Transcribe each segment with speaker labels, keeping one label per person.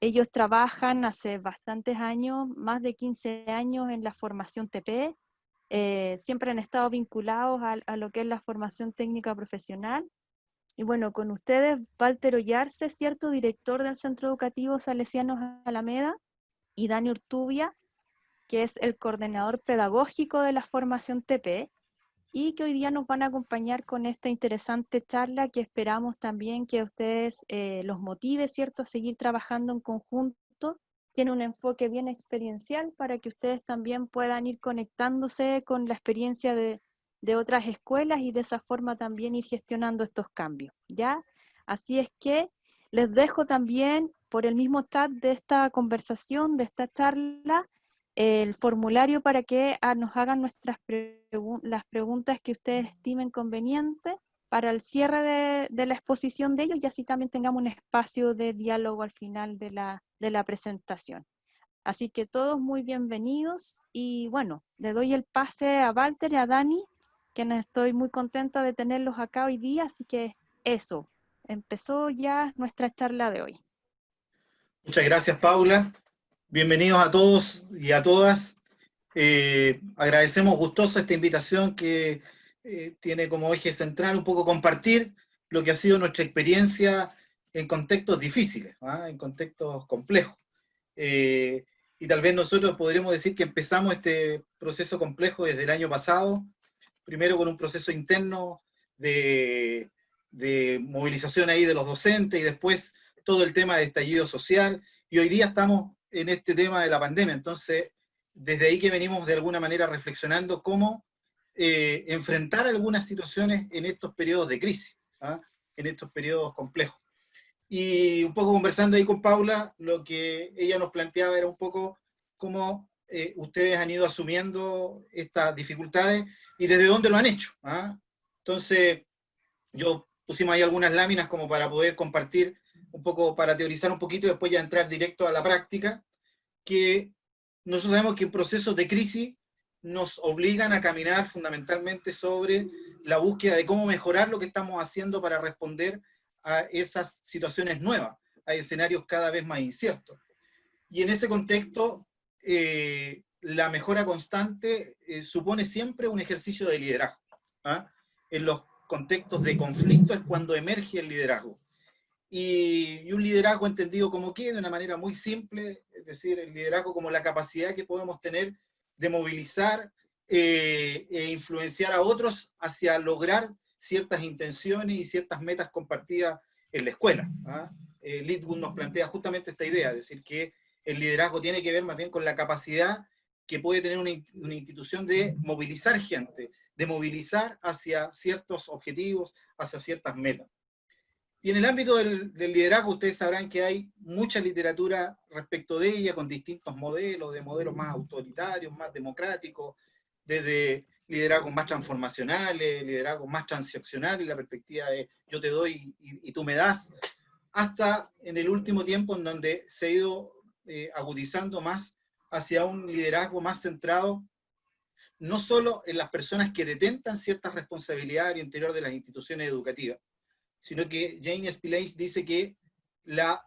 Speaker 1: Ellos trabajan hace bastantes años, más de 15 años en la formación TP, siempre han estado vinculados a lo que es la formación técnica profesional. Y bueno, con ustedes, Walter Ollarse, ¿cierto? Director del Centro Educativo Salesianos Alameda, y Dani Urtubia, que es el coordinador pedagógico de la formación TP, y que hoy día nos van a acompañar con esta interesante charla que esperamos también que a ustedes los motive, ¿cierto?, a seguir trabajando en conjunto. Tiene un enfoque bien experiencial para que ustedes también puedan ir conectándose con la experiencia de otras escuelas y de esa forma también ir gestionando estos cambios, ¿ya? Así es que les dejo también por el mismo chat de esta conversación, de esta charla, el formulario para que nos hagan las preguntas que ustedes estimen convenientes para el cierre de la exposición de ellos, y así también tengamos un espacio de diálogo al final de la presentación. Así que todos muy bienvenidos, y bueno, le doy el pase a Walter y a Dani, que estoy muy contenta de tenerlos acá hoy día, así que eso, empezó ya nuestra charla de hoy.
Speaker 2: Muchas gracias, Paula. Bienvenidos a todos y a todas. Agradecemos gustoso esta invitación que tiene como eje central un poco compartir lo que ha sido nuestra experiencia en contextos difíciles, en contextos complejos. Y tal vez nosotros podremos decir que empezamos este proceso complejo desde el año pasado, primero con un proceso interno de movilización ahí de los docentes, y después todo el tema de estallido social, y hoy día estamos en este tema de la pandemia. Entonces, desde ahí que venimos de alguna manera reflexionando cómo enfrentar algunas situaciones en estos periodos de crisis, en estos periodos complejos. Y un poco conversando ahí con Paula, lo que ella nos planteaba era un poco cómo ustedes han ido asumiendo estas dificultades y desde dónde lo han hecho. Entonces, yo pusimos ahí algunas láminas como para poder compartir un poco, para teorizar un poquito y después ya entrar directo a la práctica, que nosotros sabemos que procesos de crisis nos obligan a caminar fundamentalmente sobre la búsqueda de cómo mejorar lo que estamos haciendo para responder a esas situaciones nuevas, a escenarios cada vez más inciertos. Y en ese contexto, la mejora constante supone siempre un ejercicio de liderazgo. En los contextos de conflicto es cuando emerge el liderazgo. Y un liderazgo entendido como qué, de una manera muy simple, es decir, el liderazgo como la capacidad que podemos tener de movilizar e influenciar a otros hacia lograr ciertas intenciones y ciertas metas compartidas en la escuela. Lidwood nos plantea justamente esta idea, es decir, que el liderazgo tiene que ver más bien con la capacidad que puede tener una institución de movilizar gente, de movilizar hacia ciertos objetivos, hacia ciertas metas. Y en el ámbito del liderazgo, ustedes sabrán que hay mucha literatura respecto de ella, con distintos modelos, de modelos más autoritarios, más democráticos, desde liderazgos más transformacionales, liderazgos más transaccionales, la perspectiva de yo te doy y tú me das, hasta en el último tiempo en donde se ha ido agudizando más hacia un liderazgo más centrado no solo en las personas que detentan ciertas responsabilidades al interior de las instituciones educativas, sino que James Spillane dice que la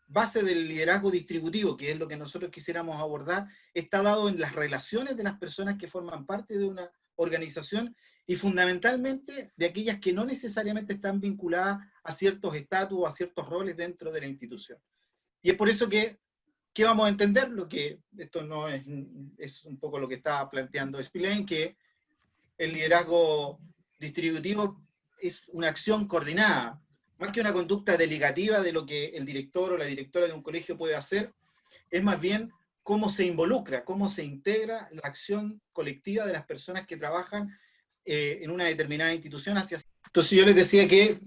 Speaker 2: base del liderazgo distributivo, que es lo que nosotros quisiéramos abordar, está dado en las relaciones de las personas que forman parte de una organización y fundamentalmente de aquellas que no necesariamente están vinculadas a ciertos estatus o a ciertos roles dentro de la institución. Y es por eso que, ¿qué vamos a entender? Lo que esto no es un poco lo que está planteando Spillane, que el liderazgo distributivo es una acción coordinada, más que una conducta delegativa de lo que el director o la directora de un colegio puede hacer, es más bien cómo se involucra, cómo se integra la acción colectiva de las personas que trabajan en una determinada institución hacia... Entonces yo les decía que,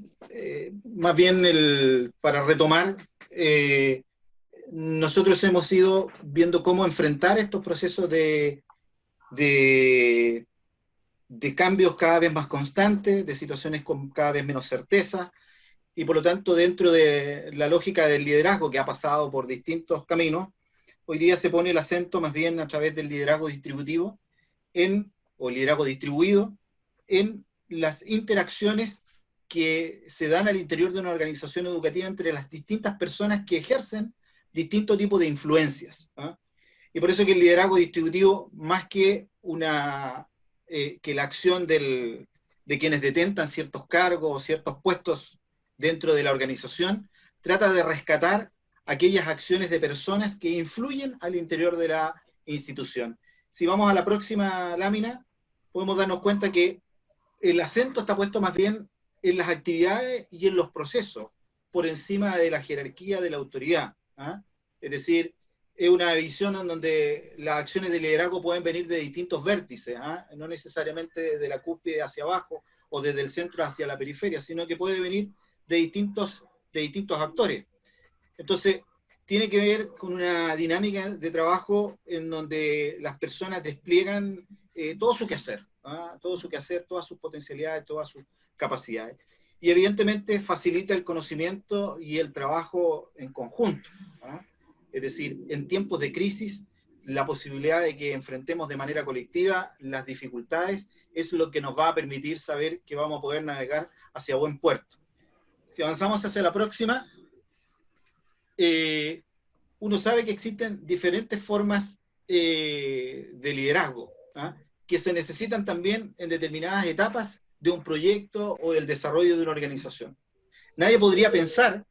Speaker 2: más bien para retomar, nosotros hemos ido viendo cómo enfrentar estos procesos de cambios cada vez más constantes, de situaciones con cada vez menos certeza, y por lo tanto dentro de la lógica del liderazgo que ha pasado por distintos caminos, hoy día se pone el acento más bien a través del liderazgo distributivo, o liderazgo distribuido, en las interacciones que se dan al interior de una organización educativa entre las distintas personas que ejercen distintos tipos de influencias. Y por eso que el liderazgo distributivo, más que que la acción de quienes detentan ciertos cargos o ciertos puestos dentro de la organización, trata de rescatar aquellas acciones de personas que influyen al interior de la institución. Si vamos a la próxima lámina, podemos darnos cuenta que el acento está puesto más bien en las actividades y en los procesos, por encima de la jerarquía de la autoridad. Es decir, es una visión en donde las acciones de liderazgo pueden venir de distintos vértices, no necesariamente desde la cúspide hacia abajo o desde el centro hacia la periferia, sino que puede venir de distintos actores. Entonces, tiene que ver con una dinámica de trabajo en donde las personas despliegan todo su quehacer, todas sus potencialidades, todas sus capacidades. Y evidentemente facilita el conocimiento y el trabajo en conjunto. Es decir, en tiempos de crisis, la posibilidad de que enfrentemos de manera colectiva las dificultades es lo que nos va a permitir saber que vamos a poder navegar hacia buen puerto. Si avanzamos hacia la próxima, uno sabe que existen diferentes formas de liderazgo, que se necesitan también en determinadas etapas de un proyecto o del desarrollo de una organización. Nadie podría pensar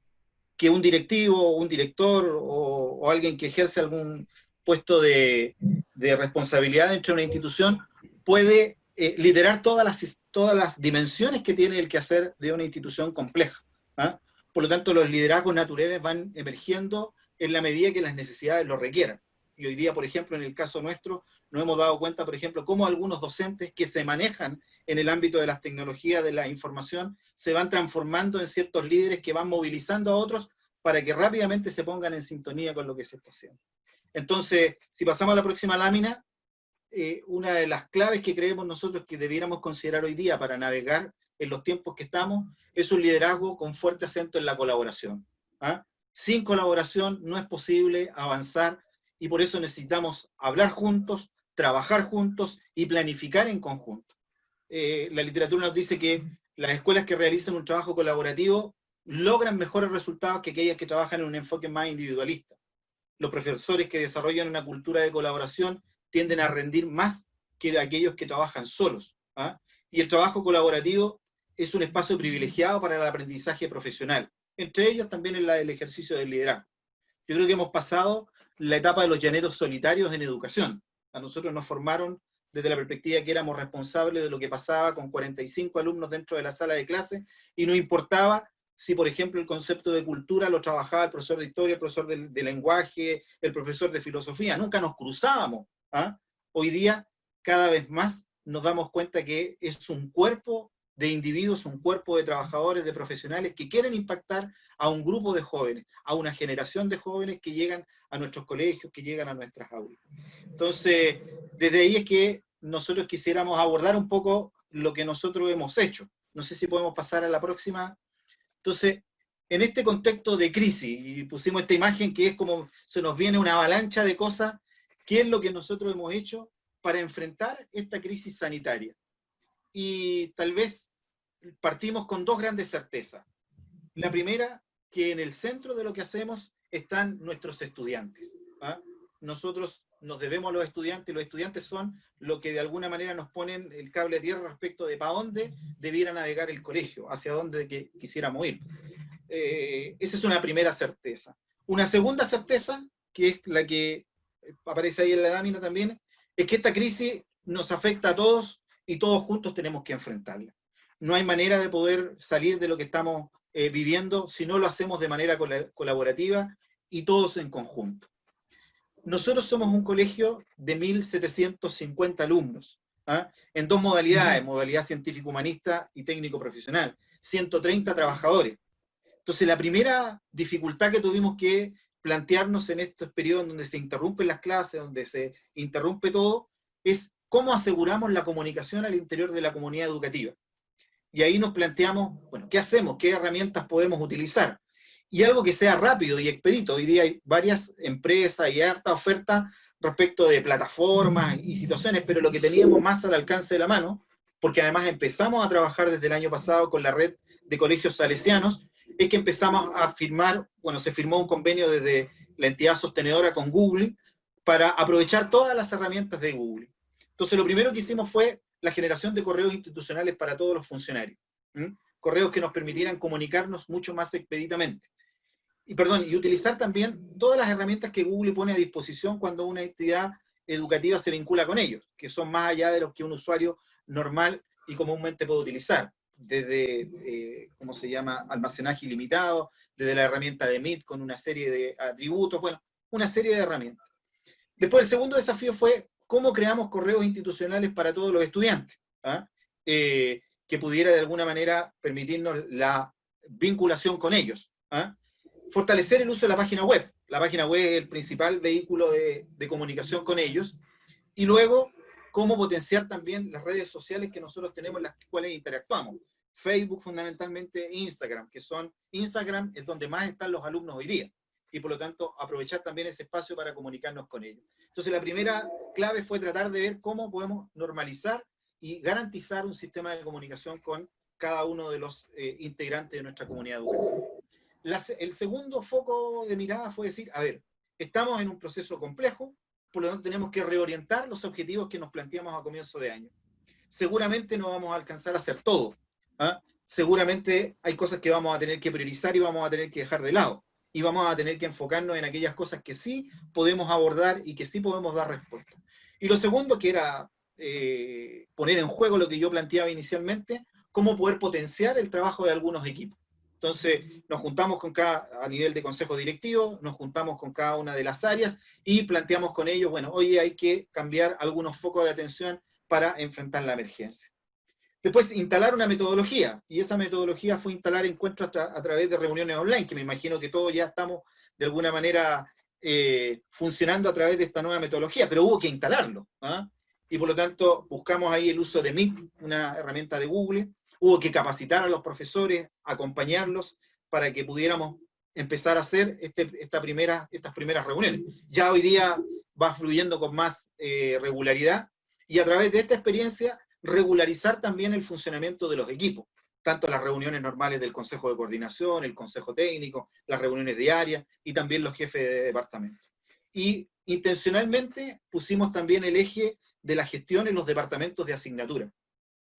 Speaker 2: que un directivo, un director o alguien que ejerce algún puesto de responsabilidad dentro de una institución puede liderar todas las dimensiones que tiene el quehacer de una institución compleja. Por lo tanto, los liderazgos naturales van emergiendo en la medida que las necesidades lo requieran. Y hoy día, por ejemplo, en el caso nuestro, nos hemos dado cuenta, por ejemplo, cómo algunos docentes que se manejan en el ámbito de las tecnologías de la información se van transformando en ciertos líderes que van movilizando a otros para que rápidamente se pongan en sintonía con lo que se está haciendo. Entonces, si pasamos a la próxima lámina, una de las claves que creemos nosotros que debiéramos considerar hoy día para navegar en los tiempos que estamos es un liderazgo con fuerte acento en la colaboración. Sin colaboración no es posible avanzar y por eso necesitamos hablar juntos, trabajar juntos y planificar en conjunto. La literatura nos dice que las escuelas que realizan un trabajo colaborativo logran mejores resultados que aquellas que trabajan en un enfoque más individualista. Los profesores que desarrollan una cultura de colaboración tienden a rendir más que aquellos que trabajan solos. Y el trabajo colaborativo es un espacio privilegiado para el aprendizaje profesional, entre ellos también el ejercicio del liderazgo. Yo creo que hemos pasado la etapa de los llaneros solitarios en educación. A nosotros nos formaron desde la perspectiva que éramos responsables de lo que pasaba con 45 alumnos dentro de la sala de clase, y no importaba si, por ejemplo, el concepto de cultura lo trabajaba el profesor de historia, el profesor de lenguaje, el profesor de filosofía, nunca nos cruzábamos. Hoy día, cada vez más, nos damos cuenta que es un cuerpo de individuos, un cuerpo de trabajadores, de profesionales que quieren impactar a un grupo de jóvenes, a una generación de jóvenes que llegan a nuestros colegios, que llegan a nuestras aulas. Entonces, desde ahí es que nosotros quisiéramos abordar un poco lo que nosotros hemos hecho. No sé si podemos pasar a la próxima. Entonces, en este contexto de crisis, y pusimos esta imagen que es como se nos viene una avalancha de cosas, ¿qué es lo que nosotros hemos hecho para enfrentar esta crisis sanitaria? Y tal vez partimos con dos grandes certezas. La primera, que en el centro de lo que hacemos están nuestros estudiantes. Nosotros nos debemos a los estudiantes son lo que de alguna manera nos ponen el cable a tierra respecto de para dónde debiera navegar el colegio, hacia dónde quisiéramos ir. Esa es una primera certeza. Una segunda certeza, que es la que aparece ahí en la lámina también, es que esta crisis nos afecta a todos y todos juntos tenemos que enfrentarla. No hay manera de poder salir de lo que estamos viviendo si no lo hacemos de manera colaborativa y todos en conjunto. Nosotros somos un colegio de 1.750 alumnos, en dos modalidades, modalidad científico-humanista y técnico-profesional, 130 trabajadores. Entonces, la primera dificultad que tuvimos que plantearnos en estos periodos donde se interrumpen las clases, donde se interrumpe todo, es cómo aseguramos la comunicación al interior de la comunidad educativa. Y ahí nos planteamos, bueno, ¿qué hacemos? ¿Qué herramientas podemos utilizar? Y algo que sea rápido y expedito. Hoy día hay varias empresas y harta oferta respecto de plataformas y situaciones, pero lo que teníamos más al alcance de la mano, porque además empezamos a trabajar desde el año pasado con la red de colegios salesianos, es que empezamos a firmar, bueno, se firmó un convenio desde la entidad sostenedora con Google, para aprovechar todas las herramientas de Google. Entonces, lo primero que hicimos fue la generación de correos institucionales para todos los funcionarios. Correos que nos permitieran comunicarnos mucho más expeditamente. Y utilizar también todas las herramientas que Google pone a disposición cuando una entidad educativa se vincula con ellos, que son más allá de los que un usuario normal y comúnmente puede utilizar, desde, ¿cómo se llama?, almacenaje ilimitado, desde la herramienta de Meet con una serie de atributos, bueno, una serie de herramientas. Después, el segundo desafío fue cómo creamos correos institucionales para todos los estudiantes, que pudiera de alguna manera permitirnos la vinculación con ellos. Fortalecer el uso de la página web. La página web es el principal vehículo de comunicación con ellos. Y luego, cómo potenciar también las redes sociales que nosotros tenemos, en las cuales interactuamos. Facebook, fundamentalmente, Instagram, Instagram es donde más están los alumnos hoy día. Y por lo tanto, aprovechar también ese espacio para comunicarnos con ellos. Entonces, la primera clave fue tratar de ver cómo podemos normalizar y garantizar un sistema de comunicación con cada uno de los integrantes de nuestra comunidad educativa. El segundo foco de mirada fue decir, a ver, estamos en un proceso complejo, por lo tanto tenemos que reorientar los objetivos que nos planteamos a comienzo de año. Seguramente no vamos a alcanzar a hacer todo. Seguramente hay cosas que vamos a tener que priorizar y vamos a tener que dejar de lado. Y vamos a tener que enfocarnos en aquellas cosas que sí podemos abordar y que sí podemos dar respuesta. Y lo segundo, que era poner en juego lo que yo planteaba inicialmente, cómo poder potenciar el trabajo de algunos equipos. Entonces, nos juntamos a nivel de consejo directivo, nos juntamos con cada una de las áreas y planteamos con ellos, bueno, hoy hay que cambiar algunos focos de atención para enfrentar la emergencia. Después, instalar una metodología, y esa metodología fue instalar encuentros a través de reuniones online, que me imagino que todos ya estamos de alguna manera funcionando a través de esta nueva metodología, pero hubo que instalarlo. Y por lo tanto, buscamos ahí el uso de Meet, una herramienta de Google. Hubo que capacitar a los profesores, acompañarlos, para que pudiéramos empezar a hacer estas primeras reuniones. Ya hoy día va fluyendo con más regularidad, y a través de esta experiencia, regularizar también el funcionamiento de los equipos, tanto las reuniones normales del Consejo de Coordinación, el Consejo Técnico, las reuniones diarias, y también los jefes de departamento. Y intencionalmente pusimos también el eje de la gestión en los departamentos de asignatura,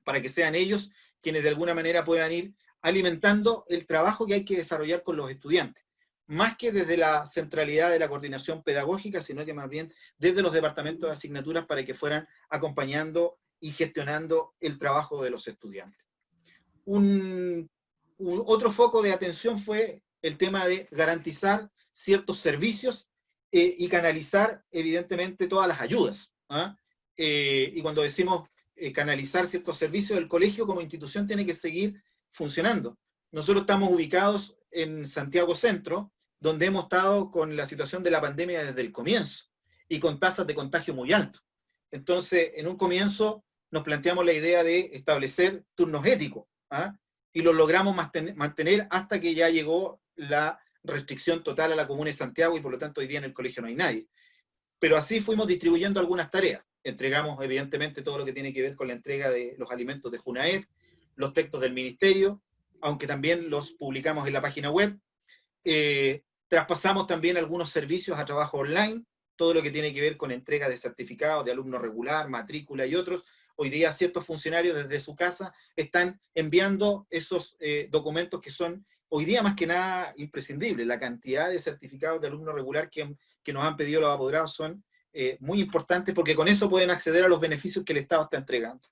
Speaker 2: para que sean ellos quienes de alguna manera puedan ir alimentando el trabajo que hay que desarrollar con los estudiantes, más que desde la centralidad de la coordinación pedagógica, sino que más bien desde los departamentos de asignaturas para que fueran acompañando y gestionando el trabajo de los estudiantes. Otro foco de atención fue el tema de garantizar ciertos servicios y canalizar, evidentemente, todas las ayudas. Y cuando decimos canalizar ciertos servicios, el colegio como institución tiene que seguir funcionando. Nosotros estamos ubicados en Santiago Centro, donde hemos estado con la situación de la pandemia desde el comienzo, y con tasas de contagio muy altas. Entonces, en un comienzo nos planteamos la idea de establecer turnos éticos, y lo logramos mantener hasta que ya llegó la restricción total a la comuna de Santiago, y por lo tanto hoy día en el colegio no hay nadie. Pero así fuimos distribuyendo algunas tareas. Entregamos evidentemente todo lo que tiene que ver con la entrega de los alimentos de Junaep, los textos del ministerio, aunque también los publicamos en la página web. Traspasamos también algunos servicios a trabajo online, todo lo que tiene que ver con entrega de certificados de alumno regular, matrícula y otros. Hoy día ciertos funcionarios desde su casa están enviando esos documentos que son hoy día más que nada imprescindibles. La cantidad de certificados de alumno regular que nos han pedido los apoderados son muy importantes, porque con eso pueden acceder a los beneficios que el Estado está entregando.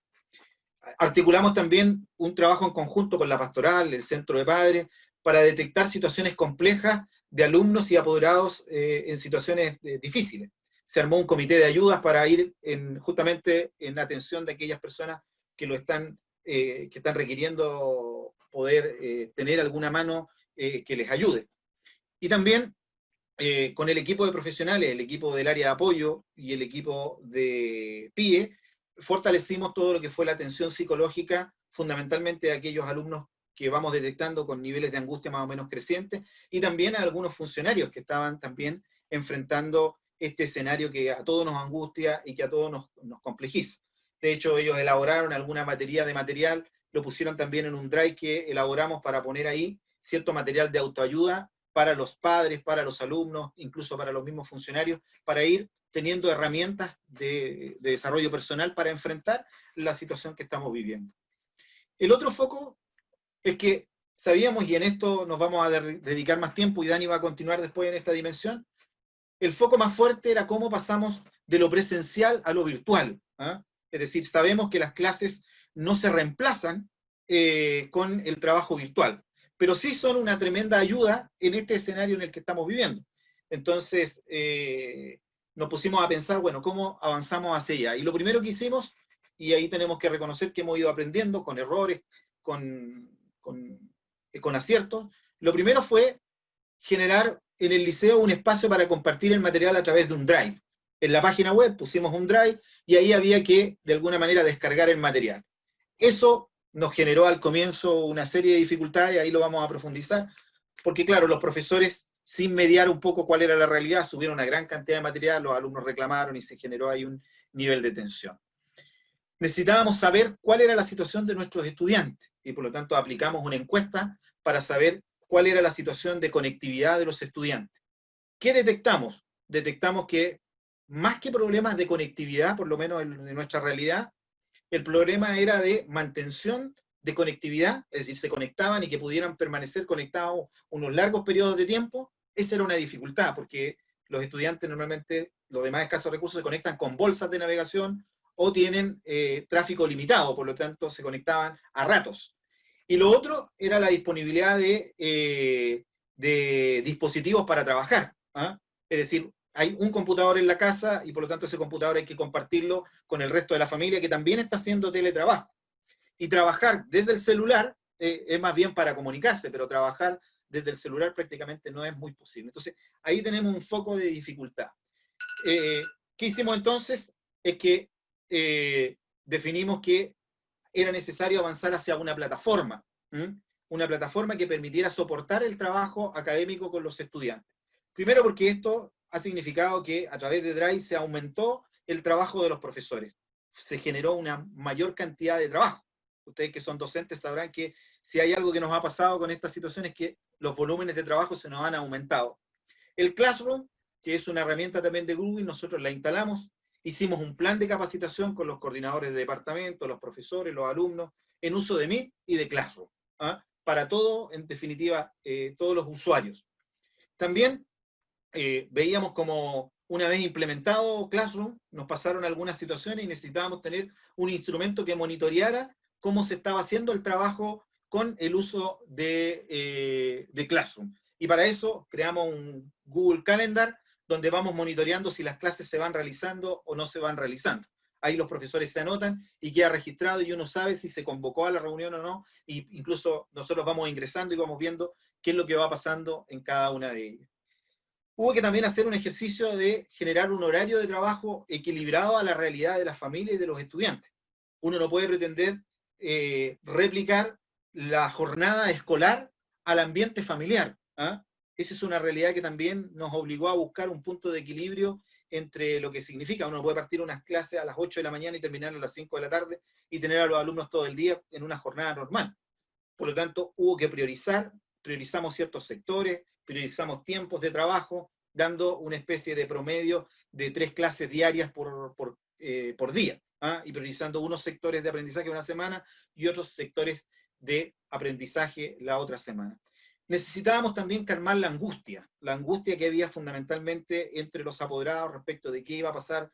Speaker 2: Articulamos también un trabajo en conjunto con la pastoral, el centro de padres, para detectar situaciones complejas de alumnos y apoderados en situaciones difíciles. Se armó un comité de ayudas para ir justamente en atención de aquellas personas que están requiriendo poder tener alguna mano que les ayude. Y también con el equipo de profesionales, el equipo del área de apoyo y el equipo de PIE, fortalecimos todo lo que fue la atención psicológica, fundamentalmente a aquellos alumnos que vamos detectando con niveles de angustia más o menos crecientes, y también a algunos funcionarios que estaban también enfrentando este escenario que a todos nos angustia y que a todos nos complejiza. De hecho, ellos elaboraron alguna batería de material, lo pusieron también en un drive que elaboramos para poner ahí cierto material de autoayuda, para los padres, para los alumnos, incluso para los mismos funcionarios, para ir teniendo herramientas de desarrollo personal para enfrentar la situación que estamos viviendo. El otro foco es que sabíamos, y en esto nos vamos a dedicar más tiempo, y Dani va a continuar después en esta dimensión, el foco más fuerte era cómo pasamos de lo presencial a lo virtual. ¿Ah? Es decir, sabemos que las clases no se reemplazan con el trabajo virtual, pero sí son una tremenda ayuda en este escenario en el que estamos viviendo. Entonces, nos pusimos a pensar, bueno, ¿cómo avanzamos hacia allá? Y lo primero que hicimos, y ahí tenemos que reconocer que hemos ido aprendiendo con errores, con aciertos, lo primero fue generar en el liceo un espacio para compartir el material a través de un drive. En la página web pusimos un drive y ahí había que, de alguna manera, descargar el material. Eso nos generó al comienzo una serie de dificultades, ahí lo vamos a profundizar, porque claro, los profesores, sin mediar un poco cuál era la realidad, subieron una gran cantidad de material, los alumnos reclamaron y se generó ahí un nivel de tensión. Necesitábamos saber cuál era la situación de nuestros estudiantes y por lo tanto aplicamos una encuesta para saber cuál era la situación de conectividad de los estudiantes. ¿Qué detectamos? Detectamos que más que problemas de conectividad, por lo menos en nuestra realidad, el problema era de mantención de conectividad, es decir, se conectaban y que pudieran permanecer conectados unos largos periodos de tiempo. Esa era una dificultad, porque los estudiantes normalmente, los demás escasos recursos, se conectan con bolsas de navegación o tienen tráfico limitado, por lo tanto se conectaban a ratos. Y lo otro era la disponibilidad de dispositivos para trabajar. ¿Ah? Es decir, hay un computador en la casa y por lo tanto ese computador hay que compartirlo con el resto de la familia que también está haciendo teletrabajo. Y trabajar desde el celular es más bien para comunicarse, pero trabajar desde el celular prácticamente no es muy posible. Entonces, ahí tenemos un foco de dificultad. ¿Qué hicimos entonces? Es que definimos que era necesario avanzar hacia una plataforma, una plataforma que permitiera soportar el trabajo académico con los estudiantes. Primero porque esto ha significado que a través de Drive se aumentó el trabajo de los profesores. Se generó una mayor cantidad de trabajo. Ustedes que son docentes sabrán que si hay algo que nos ha pasado con esta situación es que los volúmenes de trabajo se nos han aumentado. El Classroom, que es una herramienta también de Google, nosotros la instalamos, hicimos un plan de capacitación con los coordinadores de departamento, los profesores, los alumnos, en uso de Meet y de Classroom, para todo, en definitiva, todos los usuarios. También veíamos como una vez implementado Classroom, nos pasaron algunas situaciones y necesitábamos tener un instrumento que monitoreara cómo se estaba haciendo el trabajo con el uso de Classroom. Y para eso creamos un Google Calendar donde vamos monitoreando si las clases se van realizando o no se van realizando. Ahí los profesores se anotan y queda registrado y uno sabe si se convocó a la reunión o no, e incluso nosotros vamos ingresando y vamos viendo qué es lo que va pasando en cada una de ellas. Hubo que también hacer un ejercicio de generar un horario de trabajo equilibrado a la realidad de las familias y de los estudiantes. Uno no puede pretender replicar la jornada escolar al ambiente familiar. ¿Ah? Esa es una realidad que también nos obligó a buscar un punto de equilibrio entre lo que significa. Uno puede partir unas clases a las 8 de la mañana y terminar a las 5 de la tarde y tener a los alumnos todo el día en una jornada normal. Por lo tanto, hubo que priorizamos ciertos sectores, priorizamos tiempos de trabajo, dando una especie de promedio de 3 clases diarias por día, y priorizando unos sectores de aprendizaje una semana y otros sectores de aprendizaje la otra semana. Necesitábamos también calmar la angustia que había fundamentalmente entre los apoderados respecto de qué iba a pasar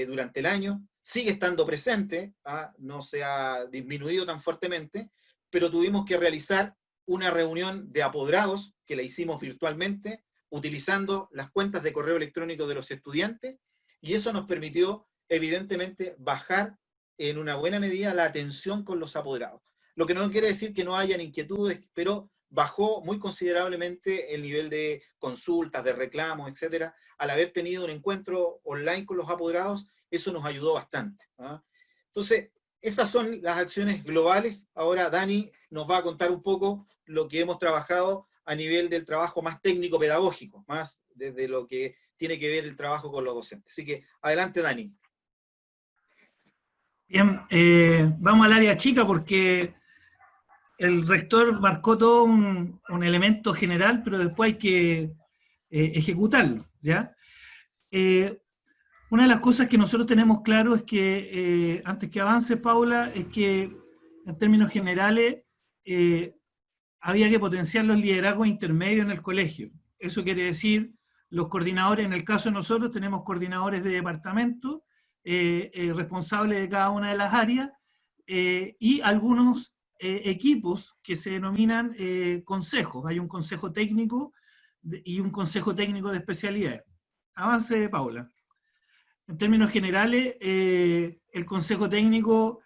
Speaker 2: durante el año. Sigue estando presente, no se ha disminuido tan fuertemente, pero tuvimos que realizar una reunión de apoderados, que la hicimos virtualmente, utilizando las cuentas de correo electrónico de los estudiantes, y eso nos permitió, evidentemente, bajar en una buena medida la atención con los apoderados. Lo que no quiere decir que no hayan inquietudes, pero bajó muy considerablemente el nivel de consultas, de reclamos, etcétera. Al haber tenido un encuentro online con los apoderados, eso nos ayudó bastante. Entonces, esas son las acciones globales. Ahora Dani nos va a contar un poco lo que hemos trabajado a nivel del trabajo más técnico-pedagógico, más desde lo que tiene que ver el trabajo con los docentes. Así que, adelante, Dani.
Speaker 3: Bien, vamos al área chica porque el rector marcó todo un elemento general, pero después hay que ejecutarlo, ¿ya? Una de las cosas que nosotros tenemos claro es que, antes que avance Paula, es que en términos generales había que potenciar los liderazgos intermedios en el colegio. Eso quiere decir, los coordinadores, en el caso de nosotros tenemos coordinadores de departamento, responsables de cada una de las áreas, y algunos equipos que se denominan consejos. Hay un consejo técnico y un consejo técnico de especialidades. Avance, Paula. En términos generales, el consejo técnico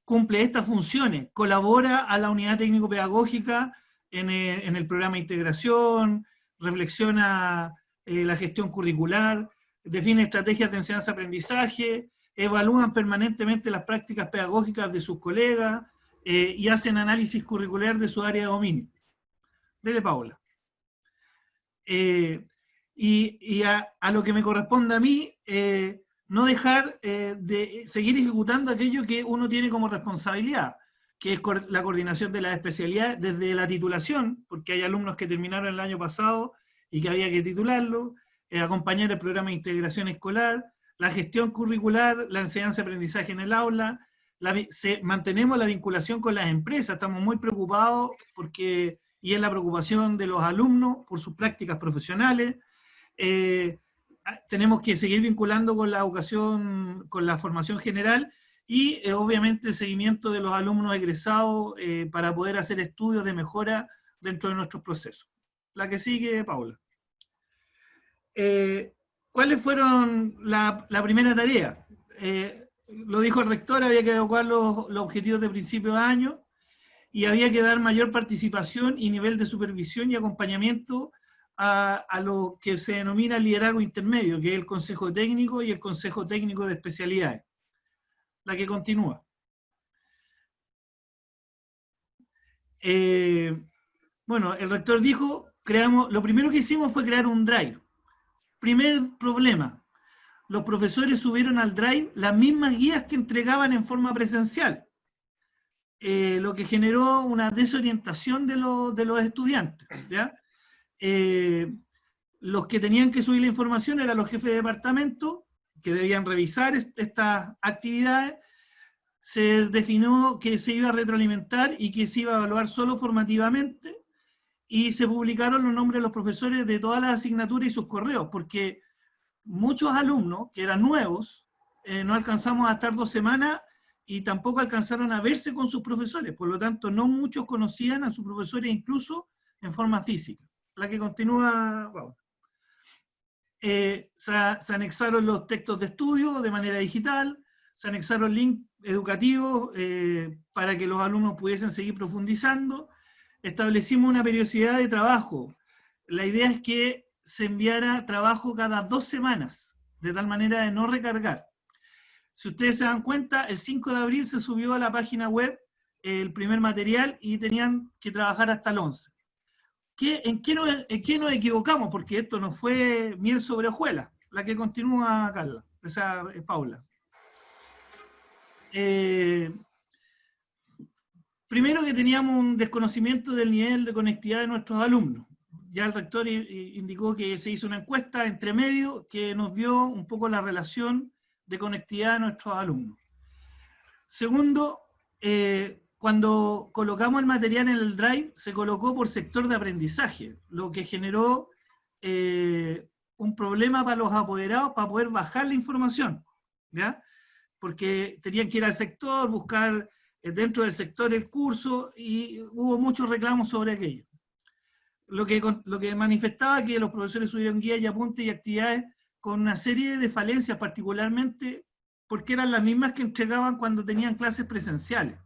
Speaker 3: cumple estas funciones, colabora a la unidad técnico-pedagógica en el programa de integración, reflexiona la gestión curricular, define estrategias de enseñanza-aprendizaje, evalúan permanentemente las prácticas pedagógicas de sus colegas y hacen análisis curricular de su área de dominio. Dele, Paula. Y a lo que me corresponde a mí, no dejar de seguir ejecutando aquello que uno tiene como responsabilidad, que es la coordinación de las especialidades desde la titulación, porque hay alumnos que terminaron el año pasado y que había que titularlo, acompañar el programa de integración escolar, la gestión curricular, la enseñanza-aprendizaje en el aula, mantenemos la vinculación con las empresas, estamos muy preocupados porque, y es la preocupación de los alumnos por sus prácticas profesionales. Tenemos que seguir vinculando con la educación, con la formación general y obviamente el seguimiento de los alumnos egresados para poder hacer estudios de mejora dentro de nuestros procesos. La que sigue, Paula. ¿Cuáles fueron la primera tarea? Lo dijo el rector, había que adecuar los objetivos de principio de año y había que dar mayor participación y nivel de supervisión y acompañamiento a lo que se denomina liderazgo intermedio, que es el consejo técnico y el consejo técnico de especialidades. La que continúa. Bueno, el rector dijo, lo primero que hicimos fue crear un drive. Primer problema, los profesores subieron al drive las mismas guías que entregaban en forma presencial, lo que generó una desorientación de los estudiantes, ¿ya? Los que tenían que subir la información eran los jefes de departamento, que debían revisar estas actividades. Se definió que se iba a retroalimentar y que se iba a evaluar solo formativamente, y se publicaron los nombres de los profesores de todas las asignaturas y sus correos, porque muchos alumnos que eran nuevos, no alcanzamos a estar 2 semanas y tampoco alcanzaron a verse con sus profesores, por lo tanto no muchos conocían a sus profesores incluso en forma física. La que continúa, wow. Se anexaron los textos de estudio de manera digital, se anexaron links educativos para que los alumnos pudiesen seguir profundizando. Establecimos una periodicidad de trabajo. La idea es que se enviara trabajo cada 2 semanas, de tal manera de no recargar. Si ustedes se dan cuenta, el 5 de abril se subió a la página web el primer material y tenían que trabajar hasta el 11. ¿En qué nos equivocamos? Porque esto no fue miel sobre hojuelas. La que continúa, Carla, esa es Paula. Primero que teníamos un desconocimiento del nivel de conectividad de nuestros alumnos. Ya el rector indicó que se hizo una encuesta entre medio que nos dio un poco la relación de conectividad de nuestros alumnos. Segundo, cuando colocamos el material en el drive, se colocó por sector de aprendizaje, lo que generó un problema para los apoderados para poder bajar la información, ¿ya? Porque tenían que ir al sector, buscar dentro del sector el curso, y hubo muchos reclamos sobre aquello. Lo que manifestaba que los profesores subieron guías y apuntes y actividades con una serie de falencias, particularmente porque eran las mismas que entregaban cuando tenían clases presenciales.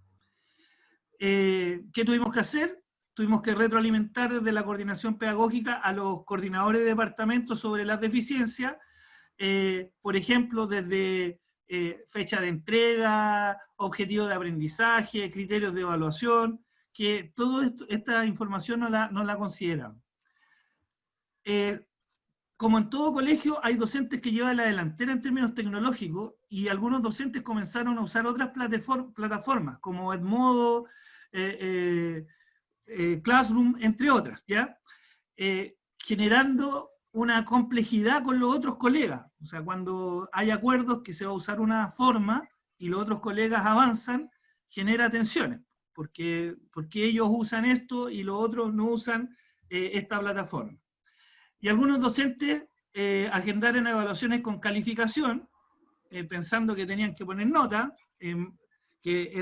Speaker 3: ¿Qué tuvimos que hacer? Tuvimos que retroalimentar desde la coordinación pedagógica a los coordinadores de departamento sobre las deficiencias, por ejemplo, desde fecha de entrega, objetivos de aprendizaje, criterios de evaluación, que toda esta información no la consideran. Como en todo colegio, hay docentes que llevan la delantera en términos tecnológicos, y algunos docentes comenzaron a usar otras plataformas, como Edmodo, Classroom, entre otras, ¿ya? Generando una complejidad con los otros colegas. O sea, cuando hay acuerdos que se va a usar una forma y los otros colegas avanzan, genera tensiones, porque ellos usan esto y los otros no usan esta plataforma. Y algunos docentes agendaron evaluaciones con calificación, pensando que tenían que poner nota, que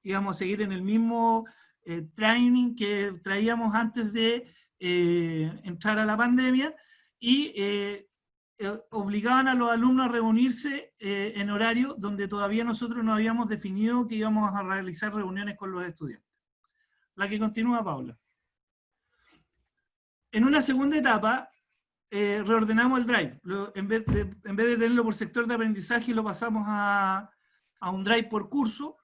Speaker 3: íbamos a seguir en el mismo training que traíamos antes de entrar a la pandemia, y obligaban a los alumnos a reunirse en horario donde todavía nosotros no habíamos definido que íbamos a realizar reuniones con los estudiantes. La que continúa, Paula. En una segunda etapa, reordenamos el drive. En vez de tenerlo por sector de aprendizaje, lo pasamos a un drive por curso.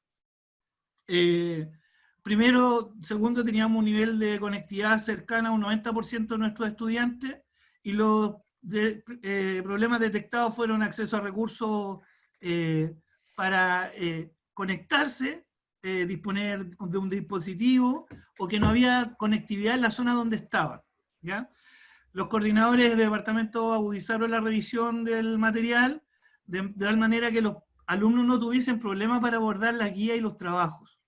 Speaker 3: Segundo, teníamos un nivel de conectividad cercana a un 90% de nuestros estudiantes, y los problemas detectados fueron acceso a recursos para conectarse, disponer de un dispositivo, o que no había conectividad en la zona donde estaban, ¿ya? Los coordinadores de departamento agudizaron la revisión del material de tal manera que los alumnos no tuviesen problemas para abordar la guía y los trabajos.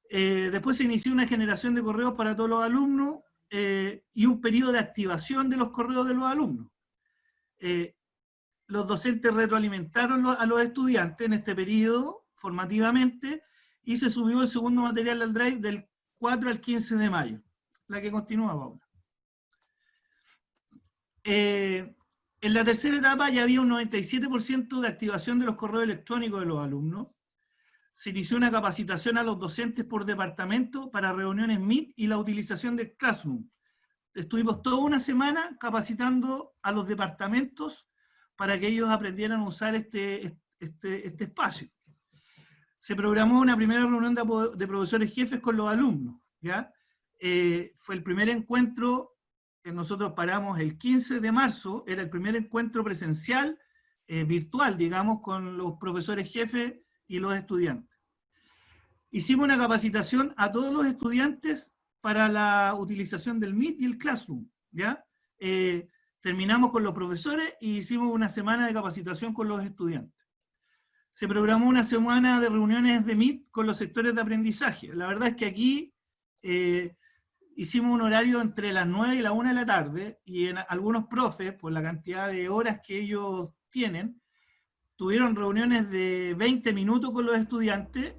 Speaker 3: Después se inició una generación de correos para todos los alumnos y un periodo de activación de los correos de los alumnos. Los docentes retroalimentaron a los estudiantes en este periodo formativamente, y se subió el segundo material al drive del 4 al 15 de mayo. La que continúa, Paula. En la tercera etapa ya había un 97% de activación de los correos electrónicos de los alumnos. Se inició una capacitación a los docentes por departamento para reuniones Meet y la utilización del Classroom. Estuvimos toda una semana capacitando a los departamentos para que ellos aprendieran a usar este espacio. Se programó una primera reunión de profesores jefes con los alumnos, ¿ya? Fue el primer encuentro. Nosotros paramos el 15 de marzo, era el primer encuentro presencial, virtual, digamos, con los profesores jefes y los estudiantes. Hicimos una capacitación a todos los estudiantes para la utilización del Meet y el Classroom, ¿ya? Terminamos con los profesores y hicimos una semana de capacitación con los estudiantes. Se programó una semana de reuniones de Meet con los sectores de aprendizaje. La verdad es que aquí hicimos un horario entre las 9 y la 1 de la tarde, y algunos profes, por la cantidad de horas que ellos tienen, tuvieron reuniones de 20 minutos con los estudiantes.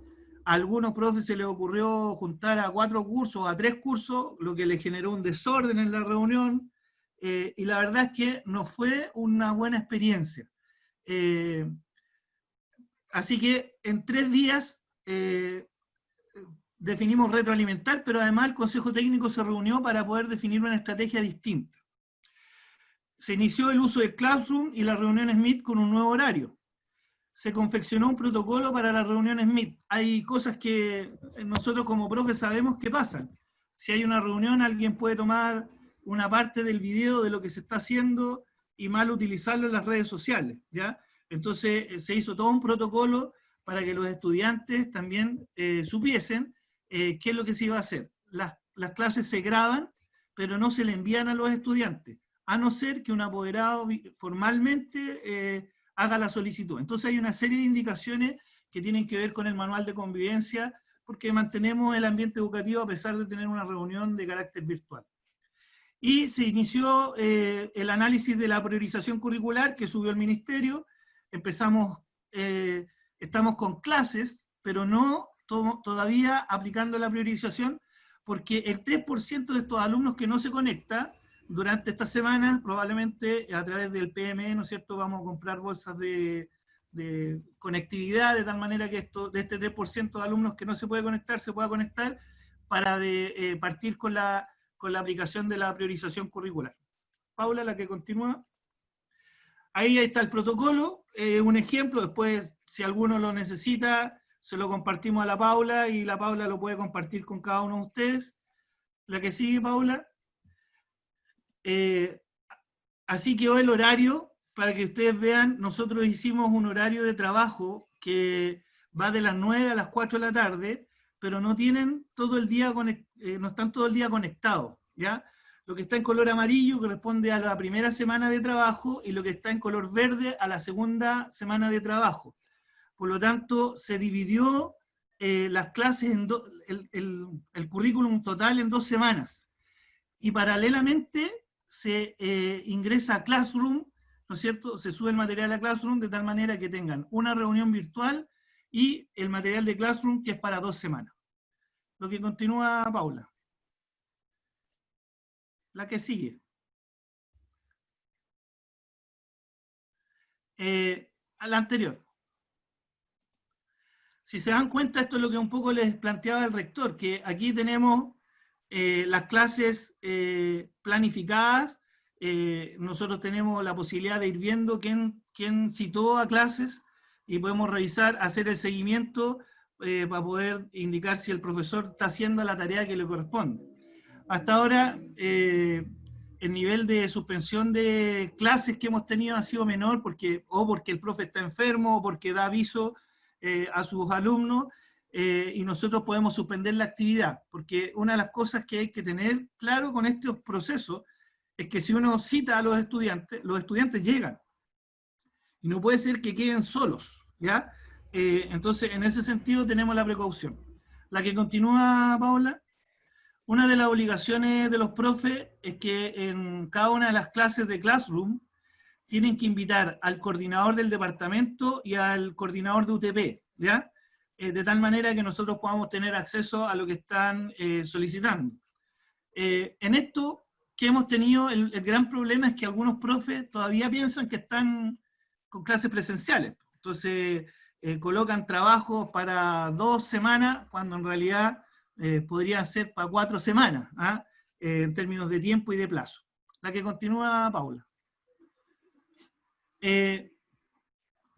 Speaker 3: A algunos profes se les ocurrió juntar a 4 cursos, a 3 cursos, lo que les generó un desorden en la reunión, y la verdad es que no fue una buena experiencia. Así que en 3 días definimos retroalimentar, pero además el Consejo Técnico se reunió para poder definir una estrategia distinta. Se inició el uso del Classroom y las reuniones Meet con un nuevo horario. Se confeccionó un protocolo para las reuniones Meet. Hay cosas que nosotros como profes sabemos que pasan. Si hay una reunión, alguien puede tomar una parte del video de lo que se está haciendo y mal utilizarlo en las redes sociales, ¿ya? Entonces se hizo todo un protocolo para que los estudiantes también supiesen qué es lo que se iba a hacer. Las clases se graban, pero no se le envían a los estudiantes, a no ser que un apoderado formalmente haga la solicitud. Entonces hay una serie de indicaciones que tienen que ver con el manual de convivencia, porque mantenemos el ambiente educativo a pesar de tener una reunión de carácter virtual. Y se inició el análisis de la priorización curricular que subió el Ministerio. Estamos con clases, pero no todavía aplicando la priorización, porque el 3% de estos alumnos que no se conecta durante esta semana, probablemente a través del PME, ¿no es cierto?, vamos a comprar bolsas de conectividad, de tal manera que de este 3% de alumnos que no se puede conectar, se pueda conectar para partir con la aplicación de la priorización curricular. Paula, la que continúa. Ahí está el protocolo, un ejemplo. Después, si alguno lo necesita, se lo compartimos a la Paula, y la Paula lo puede compartir con cada uno de ustedes. La que sigue, Paula. Así quedó el horario, para que ustedes vean. Nosotros hicimos un horario de trabajo que va de las 9 a las 4 de la tarde, pero no tienen todo el día no están todo el día conectados, ¿ya? Lo que está en color amarillo corresponde a la primera semana de trabajo y lo que está en color verde a la segunda semana de trabajo. Por lo tanto, se dividió las clases, el currículum total en 2 semanas. Y paralelamente se ingresa a Classroom, ¿no es cierto? Se sube el material a Classroom de tal manera que tengan una reunión virtual y el material de Classroom que es para 2 semanas. Lo que continúa Paula. La que sigue. A la anterior. Si se dan cuenta, esto es lo que un poco les planteaba el rector, que aquí tenemos las clases planificadas. Nosotros tenemos la posibilidad de ir viendo quién citó a clases y podemos revisar, hacer el seguimiento para poder indicar si el profesor está haciendo la tarea que le corresponde. Hasta ahora, el nivel de suspensión de clases que hemos tenido ha sido menor porque el profe está enfermo o porque da aviso a sus alumnos y nosotros podemos suspender la actividad, porque una de las cosas que hay que tener claro con estos procesos es que si uno cita a los estudiantes llegan y no puede ser que queden solos, ¿ya? Entonces, en ese sentido tenemos la precaución. La que continúa, Paola. Una de las obligaciones de los profes es que en cada una de las clases de Classroom tienen que invitar al coordinador del departamento y al coordinador de UTP, ¿ya? De tal manera que nosotros podamos tener acceso a lo que están solicitando. En esto que hemos tenido, el gran problema es que algunos profes todavía piensan que están con clases presenciales. Entonces, colocan trabajos para 2 semanas, cuando en realidad podrían ser para 4 semanas, ¿ah? En términos de tiempo y de plazo. La que continúa, Paula. En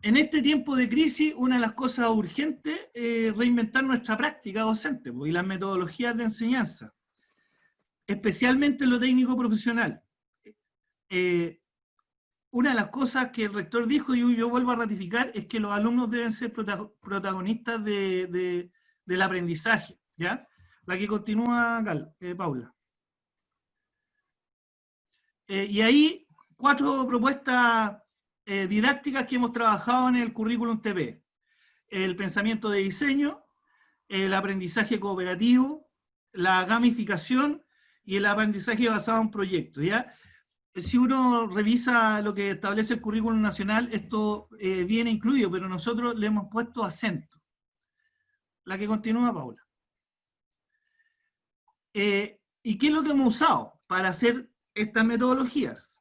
Speaker 3: este tiempo de crisis, una de las cosas urgentes es reinventar nuestra práctica docente y las metodologías de enseñanza, especialmente en lo técnico profesional. Una de las cosas que el rector dijo, y yo vuelvo a ratificar, es que los alumnos deben ser protagonistas del aprendizaje, ¿ya? La que continúa, Paula. Y ahí, 4 propuestas didácticas que hemos trabajado en el currículum TP. El pensamiento de diseño, el aprendizaje cooperativo, la gamificación y el aprendizaje basado en proyectos, ¿ya? Si uno revisa lo que establece el currículum nacional, esto viene incluido, pero nosotros le hemos puesto acento. La que continúa, Paula. ¿Y qué es lo que hemos usado para hacer estas metodologías?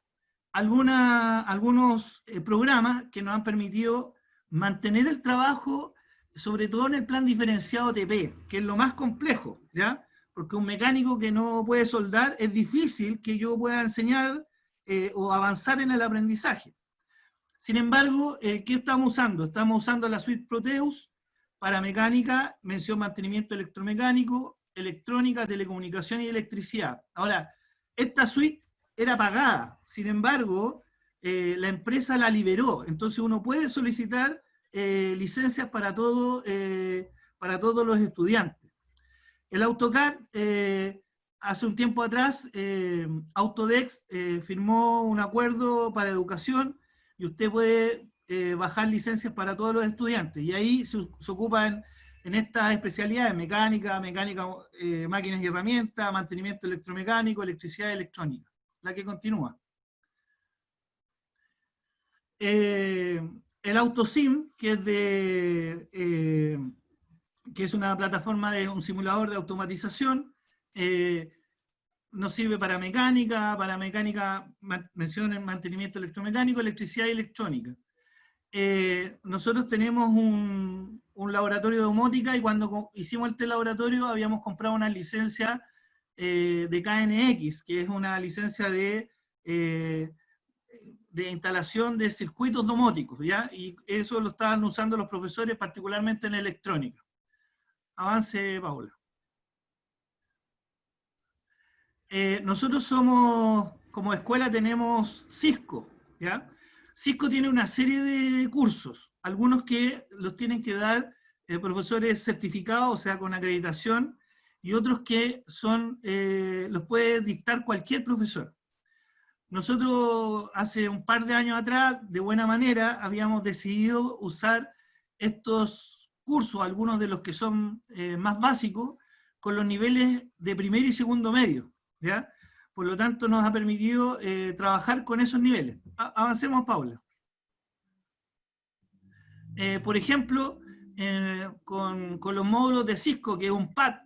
Speaker 3: Algunos programas que nos han permitido mantener el trabajo, sobre todo en el plan diferenciado TP, que es lo más complejo, ¿ya? Porque un mecánico que no puede soldar, es difícil que yo pueda enseñar o avanzar en el aprendizaje. Sin embargo, ¿qué estamos usando? Estamos usando la suite Proteus para mecánica, mención mantenimiento electromecánico, electrónica, telecomunicación y electricidad. Ahora, esta suite era pagada, sin embargo, la empresa la liberó, entonces uno puede solicitar licencias para todos los estudiantes. El AutoCAD, hace un tiempo atrás, Autodex firmó un acuerdo para educación y usted puede bajar licencias para todos los estudiantes, y ahí se ocupa en estas especialidades: mecánica, máquinas y herramientas, mantenimiento electromecánico, electricidad y electrónica. La que continúa. El AutoSim, que es una plataforma de un simulador de automatización, nos sirve para mecánica, mencionen mantenimiento electromecánico, electricidad y electrónica. Nosotros tenemos un laboratorio de domótica, y cuando hicimos este laboratorio habíamos comprado una licencia de KNX, que es una licencia de instalación de circuitos domóticos, ¿ya? Y eso lo estaban usando los profesores, particularmente en electrónica. Avance, Paula. Nosotros como escuela tenemos Cisco, ¿ya? Cisco tiene una serie de cursos, algunos que los tienen que dar profesores certificados, o sea, con acreditación, y otros que son, los puede dictar cualquier profesor. Nosotros hace un par de años atrás, de buena manera, habíamos decidido usar estos cursos, algunos de los que son más básicos, con los niveles de primer y segundo medio, ¿ya? Por lo tanto, nos ha permitido trabajar con esos niveles. Avancemos, Paula. Por ejemplo, con los módulos de Cisco, que es un PAD,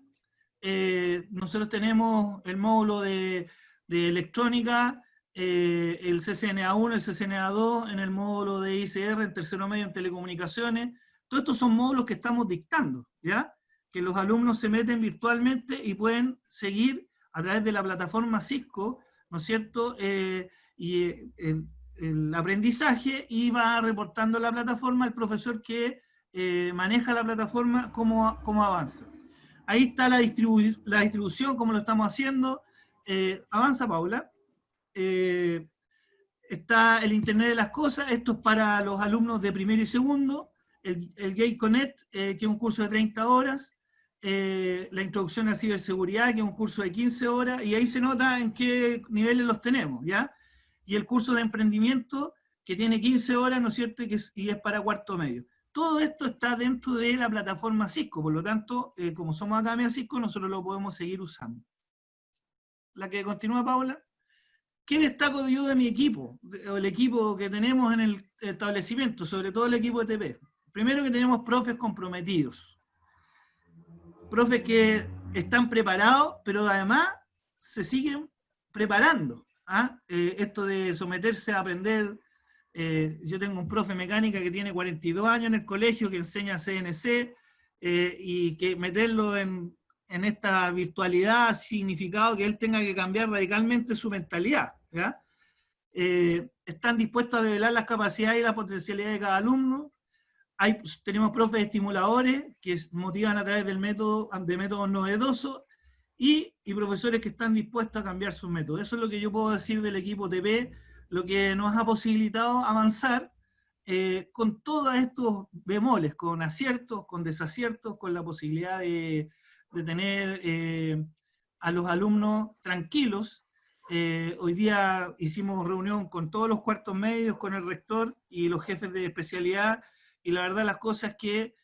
Speaker 3: nosotros tenemos el módulo de electrónica, el CCNA1, el CCNA2, en el módulo de ICR, en tercero medio en telecomunicaciones. Todos estos son módulos que estamos dictando, ¿ya? Que los alumnos se meten virtualmente y pueden seguir a través de la plataforma Cisco, ¿no es cierto? El aprendizaje, y va reportando la plataforma el profesor que maneja la plataforma cómo avanza. Ahí está la distribución, cómo lo estamos haciendo. Avanza, Paula. Está el Internet de las Cosas, esto es para los alumnos de primero y segundo. El Gate Connect, que es un curso de 30 horas. La introducción a ciberseguridad, que es un curso de 15 horas, y ahí se nota en qué niveles los tenemos, ¿ya? Y el curso de emprendimiento, que tiene 15 horas, ¿no es cierto? Y es para cuarto medio. Todo esto está dentro de la plataforma Cisco, por lo tanto, como somos Academia Cisco, nosotros lo podemos seguir usando. La que continúa, Paula. ¿Qué destaco yo de mi equipo, o el equipo que tenemos en el establecimiento, sobre todo el equipo de TP? Primero, que tenemos profes comprometidos. Profes que están preparados, pero además se siguen preparando. Esto de someterse a aprender, yo tengo un profe mecánica que tiene 42 años en el colegio, que enseña CNC, y que meterlo en esta virtualidad ha significado que él tenga que cambiar radicalmente su mentalidad, ¿ya? Están dispuestos a develar las capacidades y las potencialidades de cada alumno. Tenemos profes estimuladores que motivan a través de métodos novedosos, y profesores que están dispuestos a cambiar sus métodos. Eso es lo que yo puedo decir del equipo TP, lo que nos ha posibilitado avanzar con todos estos bemoles, con aciertos, con desaciertos, con la posibilidad de tener a los alumnos tranquilos. Hoy día hicimos reunión con todos los cuartos medios, con el rector y los jefes de especialidad, y la verdad las cosas es que,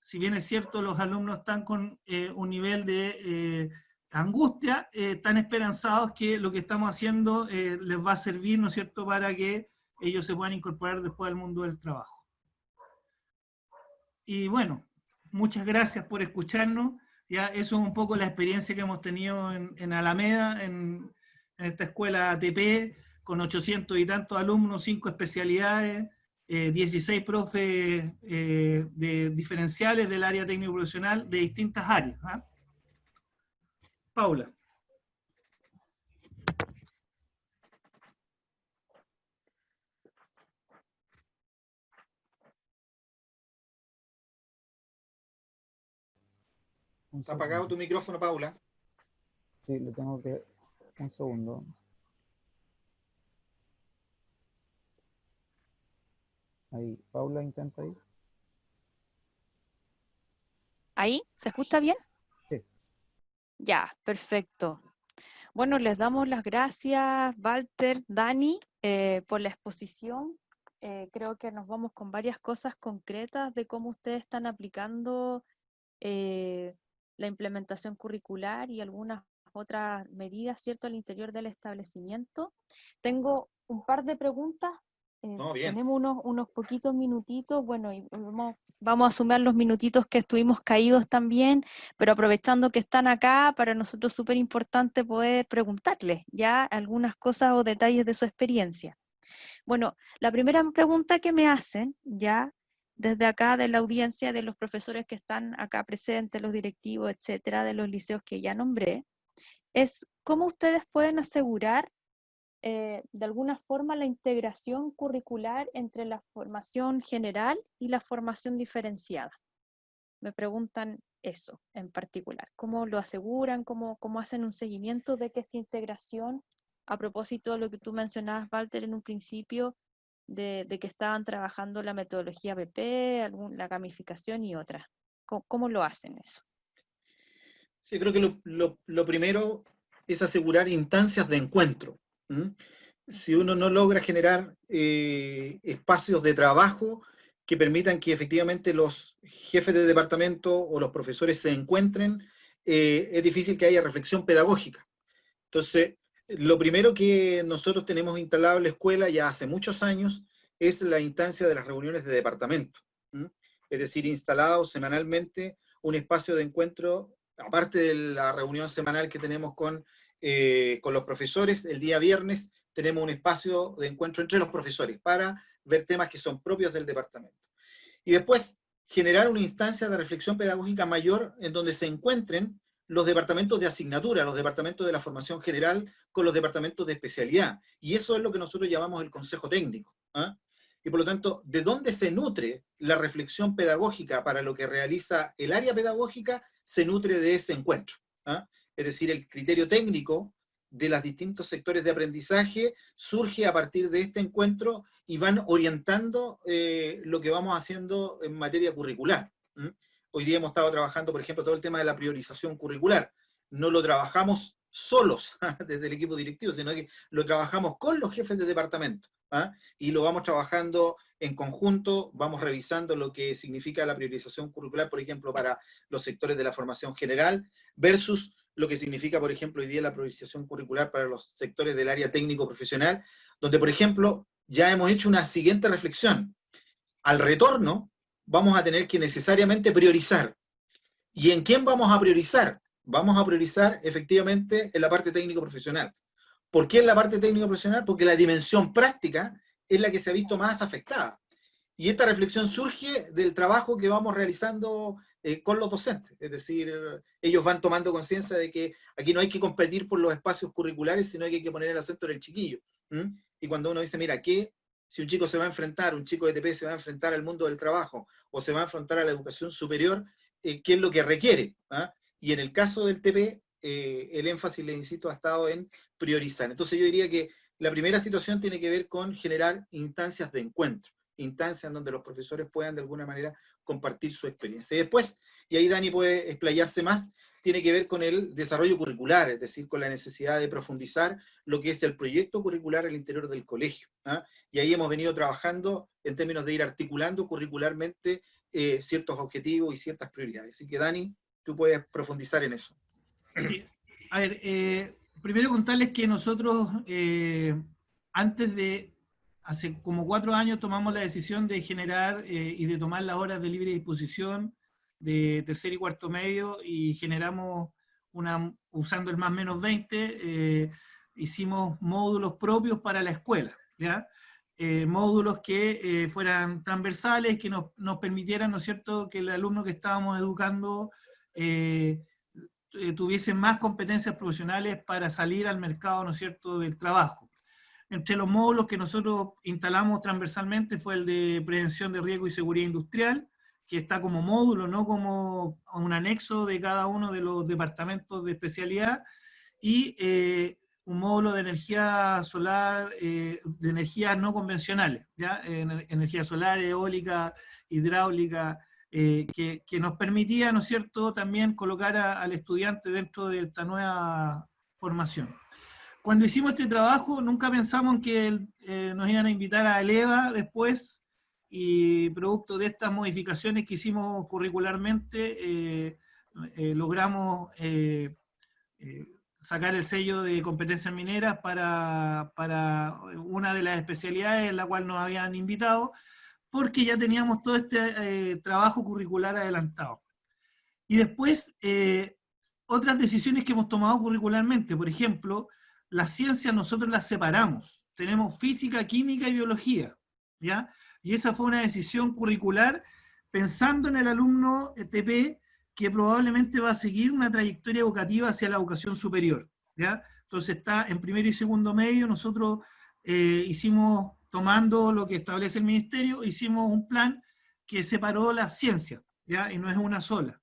Speaker 3: si bien es cierto, los alumnos están con un nivel de angustia, están esperanzados que lo que estamos haciendo les va a servir, ¿no es cierto?, para que ellos se puedan incorporar después al mundo del trabajo. Y bueno, muchas gracias por escucharnos. Ya eso es un poco la experiencia que hemos tenido en Alameda, en esta escuela ATP, con 800 y tantos alumnos, 5 especialidades, 16 profes de diferenciales del área técnico profesional de distintas áreas. Paula.
Speaker 2: Está apagado tu micrófono, Paula.
Speaker 4: Sí, le tengo que... Un segundo. Ahí, Paula, intenta ahí.
Speaker 1: ¿Ahí? ¿Se escucha bien?
Speaker 4: Sí.
Speaker 1: Ya, perfecto. Bueno, les damos las gracias, Walter, Dani, por la exposición. Creo que nos vamos con varias cosas concretas de cómo ustedes están aplicando la implementación curricular y algunas otras medidas, ¿cierto?, al interior del establecimiento. Tengo un par de preguntas. Tenemos unos poquitos minutitos, bueno, y vamos a sumar los minutitos que estuvimos caídos también, pero aprovechando que están acá, para nosotros es súper importante poder preguntarles ya algunas cosas o detalles de su experiencia. Bueno, la primera pregunta que me hacen, ya desde acá de la audiencia, de los profesores que están acá presentes, los directivos, etcétera, de los liceos que ya nombré, es cómo ustedes pueden asegurar de alguna forma la integración curricular entre la formación general y la formación diferenciada. Me preguntan eso en particular. ¿Cómo lo aseguran? ¿Cómo hacen un seguimiento de que esta integración, a propósito de lo que tú mencionabas, Walter, en un principio, de que estaban trabajando la metodología PP, la gamificación y otras. ¿Cómo lo hacen eso?
Speaker 2: Sí, creo que lo primero es asegurar instancias de encuentro. ¿Mm? Si uno no logra generar espacios de trabajo que permitan que efectivamente los jefes de departamento o los profesores se encuentren, es difícil que haya reflexión pedagógica. Entonces, lo primero que nosotros tenemos instalado en la escuela ya hace muchos años es la instancia de las reuniones de departamento. ¿Mm? Es decir, instalado semanalmente un espacio de encuentro, aparte de la reunión semanal que tenemos con los profesores, el día viernes tenemos un espacio de encuentro entre los profesores para ver temas que son propios del departamento. Y después, generar una instancia de reflexión pedagógica mayor en donde se encuentren los departamentos de asignatura, los departamentos de la formación general con los departamentos de especialidad. Y eso es lo que nosotros llamamos el consejo técnico. ¿Eh? Y por lo tanto, ¿de dónde se nutre la reflexión pedagógica para lo que realiza el área pedagógica? Se nutre de ese encuentro. ¿Eh? Es decir, el criterio técnico de los distintos sectores de aprendizaje surge a partir de este encuentro y van orientando lo que vamos haciendo en materia curricular. ¿Mm? Hoy día hemos estado trabajando, por ejemplo, todo el tema de la priorización curricular. No lo trabajamos solos desde el equipo directivo, sino que lo trabajamos con los jefes de departamento. ¿Ah? Y lo vamos trabajando en conjunto, vamos revisando lo que significa la priorización curricular, por ejemplo, para los sectores de la formación general, versus lo que significa, por ejemplo, hoy día la priorización curricular para los sectores del área técnico-profesional, donde, por ejemplo, ya hemos hecho una siguiente reflexión. Al retorno, vamos a tener que necesariamente priorizar. ¿Y en quién vamos a priorizar? Vamos a priorizar efectivamente en la parte técnico-profesional. ¿Por qué en la parte técnico-profesional? Porque la dimensión práctica es la que se ha visto más afectada. Y esta reflexión surge del trabajo que vamos realizando con los docentes. Es decir, ellos van tomando conciencia de que aquí no hay que competir por los espacios curriculares, sino que hay que poner el acento en el chiquillo. ¿Mm? Y cuando uno dice, mira, ¿qué? Si un chico se va a enfrentar, un chico de TP se va a enfrentar al mundo del trabajo o se va a enfrentar a la educación superior, ¿qué es lo que requiere? ¿Ah? Y en el caso del TP, el énfasis, le insisto, ha estado en priorizar. Entonces yo diría que la primera situación tiene que ver con generar instancias de encuentro, instancias en donde los profesores puedan de alguna manera compartir su experiencia. Y después, y ahí Dani puede explayarse más, tiene que ver con el desarrollo curricular, es decir, con la necesidad de profundizar lo que es el proyecto curricular al interior del colegio. ¿Ah? Y ahí hemos venido trabajando en términos de ir articulando curricularmente ciertos objetivos y ciertas prioridades. Así que Dani, tú puedes profundizar en eso.
Speaker 3: A ver, primero contarles que nosotros, antes de, hace como 4 años tomamos la decisión de generar y de tomar las horas de libre disposición de tercer y cuarto medio y generamos usando el +/-20, hicimos módulos propios para la escuela, ¿ya? Módulos que fueran transversales, que nos permitieran, ¿no es cierto?, que el alumno que estábamos educando tuviesen más competencias profesionales para salir al mercado, ¿no es cierto?, del trabajo. Entre los módulos que nosotros instalamos transversalmente fue el de prevención de riesgo y seguridad industrial, que está como módulo, no como un anexo de cada uno de los departamentos de especialidad, y un módulo de energía solar, de energías no convencionales, ¿ya? Energía solar, eólica, hidráulica, que nos permitía, ¿no es cierto?, también colocar al estudiante dentro de esta nueva formación. Cuando hicimos este trabajo, nunca pensamos en que nos iban a invitar a Eleva después, y producto de estas modificaciones que hicimos curricularmente, logramos sacar el sello de competencias mineras para una de las especialidades en la cual nos habían invitado, porque ya teníamos todo este trabajo curricular adelantado. Y después, otras decisiones que hemos tomado curricularmente, por ejemplo, las ciencias nosotros las separamos. Tenemos física, química y biología, ¿ya? Y esa fue una decisión curricular pensando en el alumno TP que probablemente va a seguir una trayectoria educativa hacia la educación superior, ¿ya? Entonces está en primero y segundo medio, nosotros hicimos, tomando lo que establece el ministerio, hicimos un plan que separó las ciencias, ¿ya? Y no es una sola.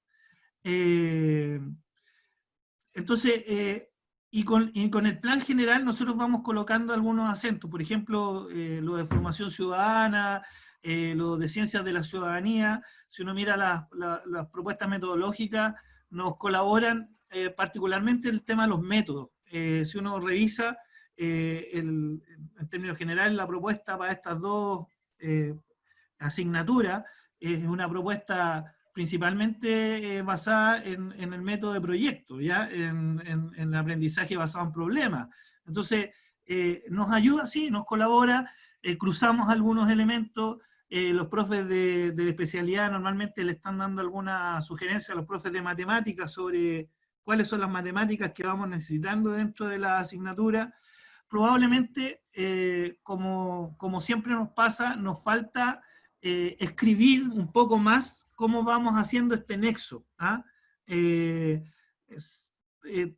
Speaker 3: Entonces, y con el plan general nosotros vamos colocando algunos acentos, por ejemplo, lo de formación ciudadana, lo de ciencias de la ciudadanía. Si uno mira las propuestas metodológicas, nos colaboran particularmente el tema de los métodos. Si uno revisa en términos generales la propuesta para estas dos asignaturas, es una propuesta principalmente basada en el método de proyecto, ¿ya? En el aprendizaje basado en problemas. Entonces, nos ayuda, sí, nos colabora, cruzamos algunos elementos, los profes de la especialidad normalmente le están dando alguna sugerencia a los profes de matemáticas sobre cuáles son las matemáticas que vamos necesitando dentro de la asignatura. Probablemente, como siempre nos pasa, nos falta escribir un poco más cómo vamos haciendo este nexo. ¿Ah?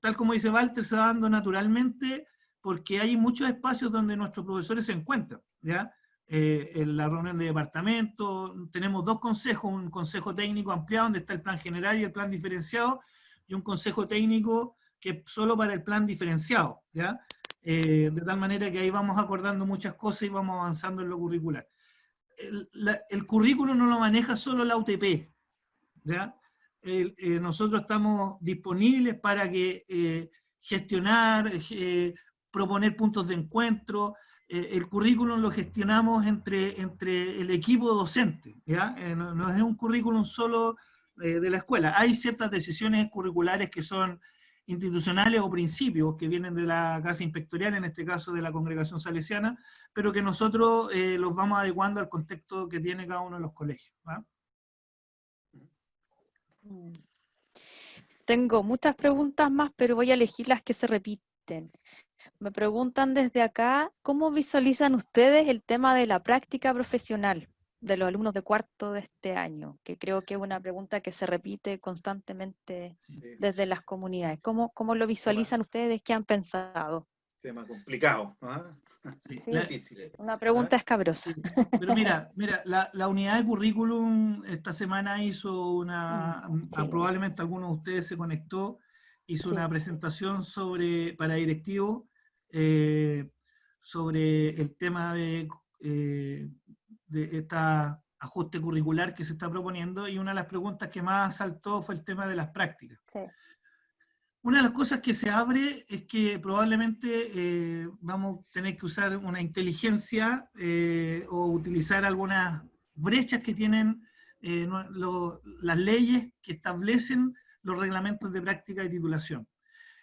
Speaker 3: Tal como dice Walter, se va dando naturalmente porque hay muchos espacios donde nuestros profesores se encuentran, ¿ya? En la reunión de departamento, tenemos dos consejos, un consejo técnico ampliado donde está el plan general y el plan diferenciado, y un consejo técnico que es solo para el plan diferenciado, ¿ya? De tal manera que ahí vamos acordando muchas cosas y vamos avanzando en lo curricular. El currículum no lo maneja solo la UTP, ¿ya? Nosotros estamos disponibles para que gestionar, proponer puntos de encuentro. El currículum lo gestionamos entre el equipo docente, ¿ya? No es un currículum solo de la escuela. Hay ciertas decisiones curriculares que son institucionales o principios que vienen de la Casa Inspectorial, en este caso de la Congregación Salesiana, pero que nosotros los vamos adecuando al contexto que tiene cada uno de los colegios, ¿va?
Speaker 1: Tengo muchas preguntas más, pero voy a elegir las que se repiten. Me preguntan desde acá, ¿cómo visualizan ustedes el tema de la práctica profesional de los alumnos de cuarto de este año? Que creo que es una pregunta que se repite constantemente desde las comunidades. ¿Cómo lo visualizan ustedes? ¿Qué han pensado?
Speaker 2: Tema complicado, ¿ah?
Speaker 1: Sí,
Speaker 2: Difícil.
Speaker 1: una pregunta escabrosa.
Speaker 3: Sí. Pero mira, la unidad de currículum esta semana hizo
Speaker 1: Sí.
Speaker 3: probablemente algunos de ustedes se conectó, hizo
Speaker 1: Sí.
Speaker 3: una presentación para directivos sobre el tema de este ajuste curricular que se está proponiendo, y una de las preguntas que más saltó fue el tema de las prácticas.
Speaker 1: Sí.
Speaker 3: Una de las cosas que se abre es que probablemente vamos a tener que usar una inteligencia o utilizar algunas brechas que tienen las leyes que establecen los reglamentos de práctica de titulación.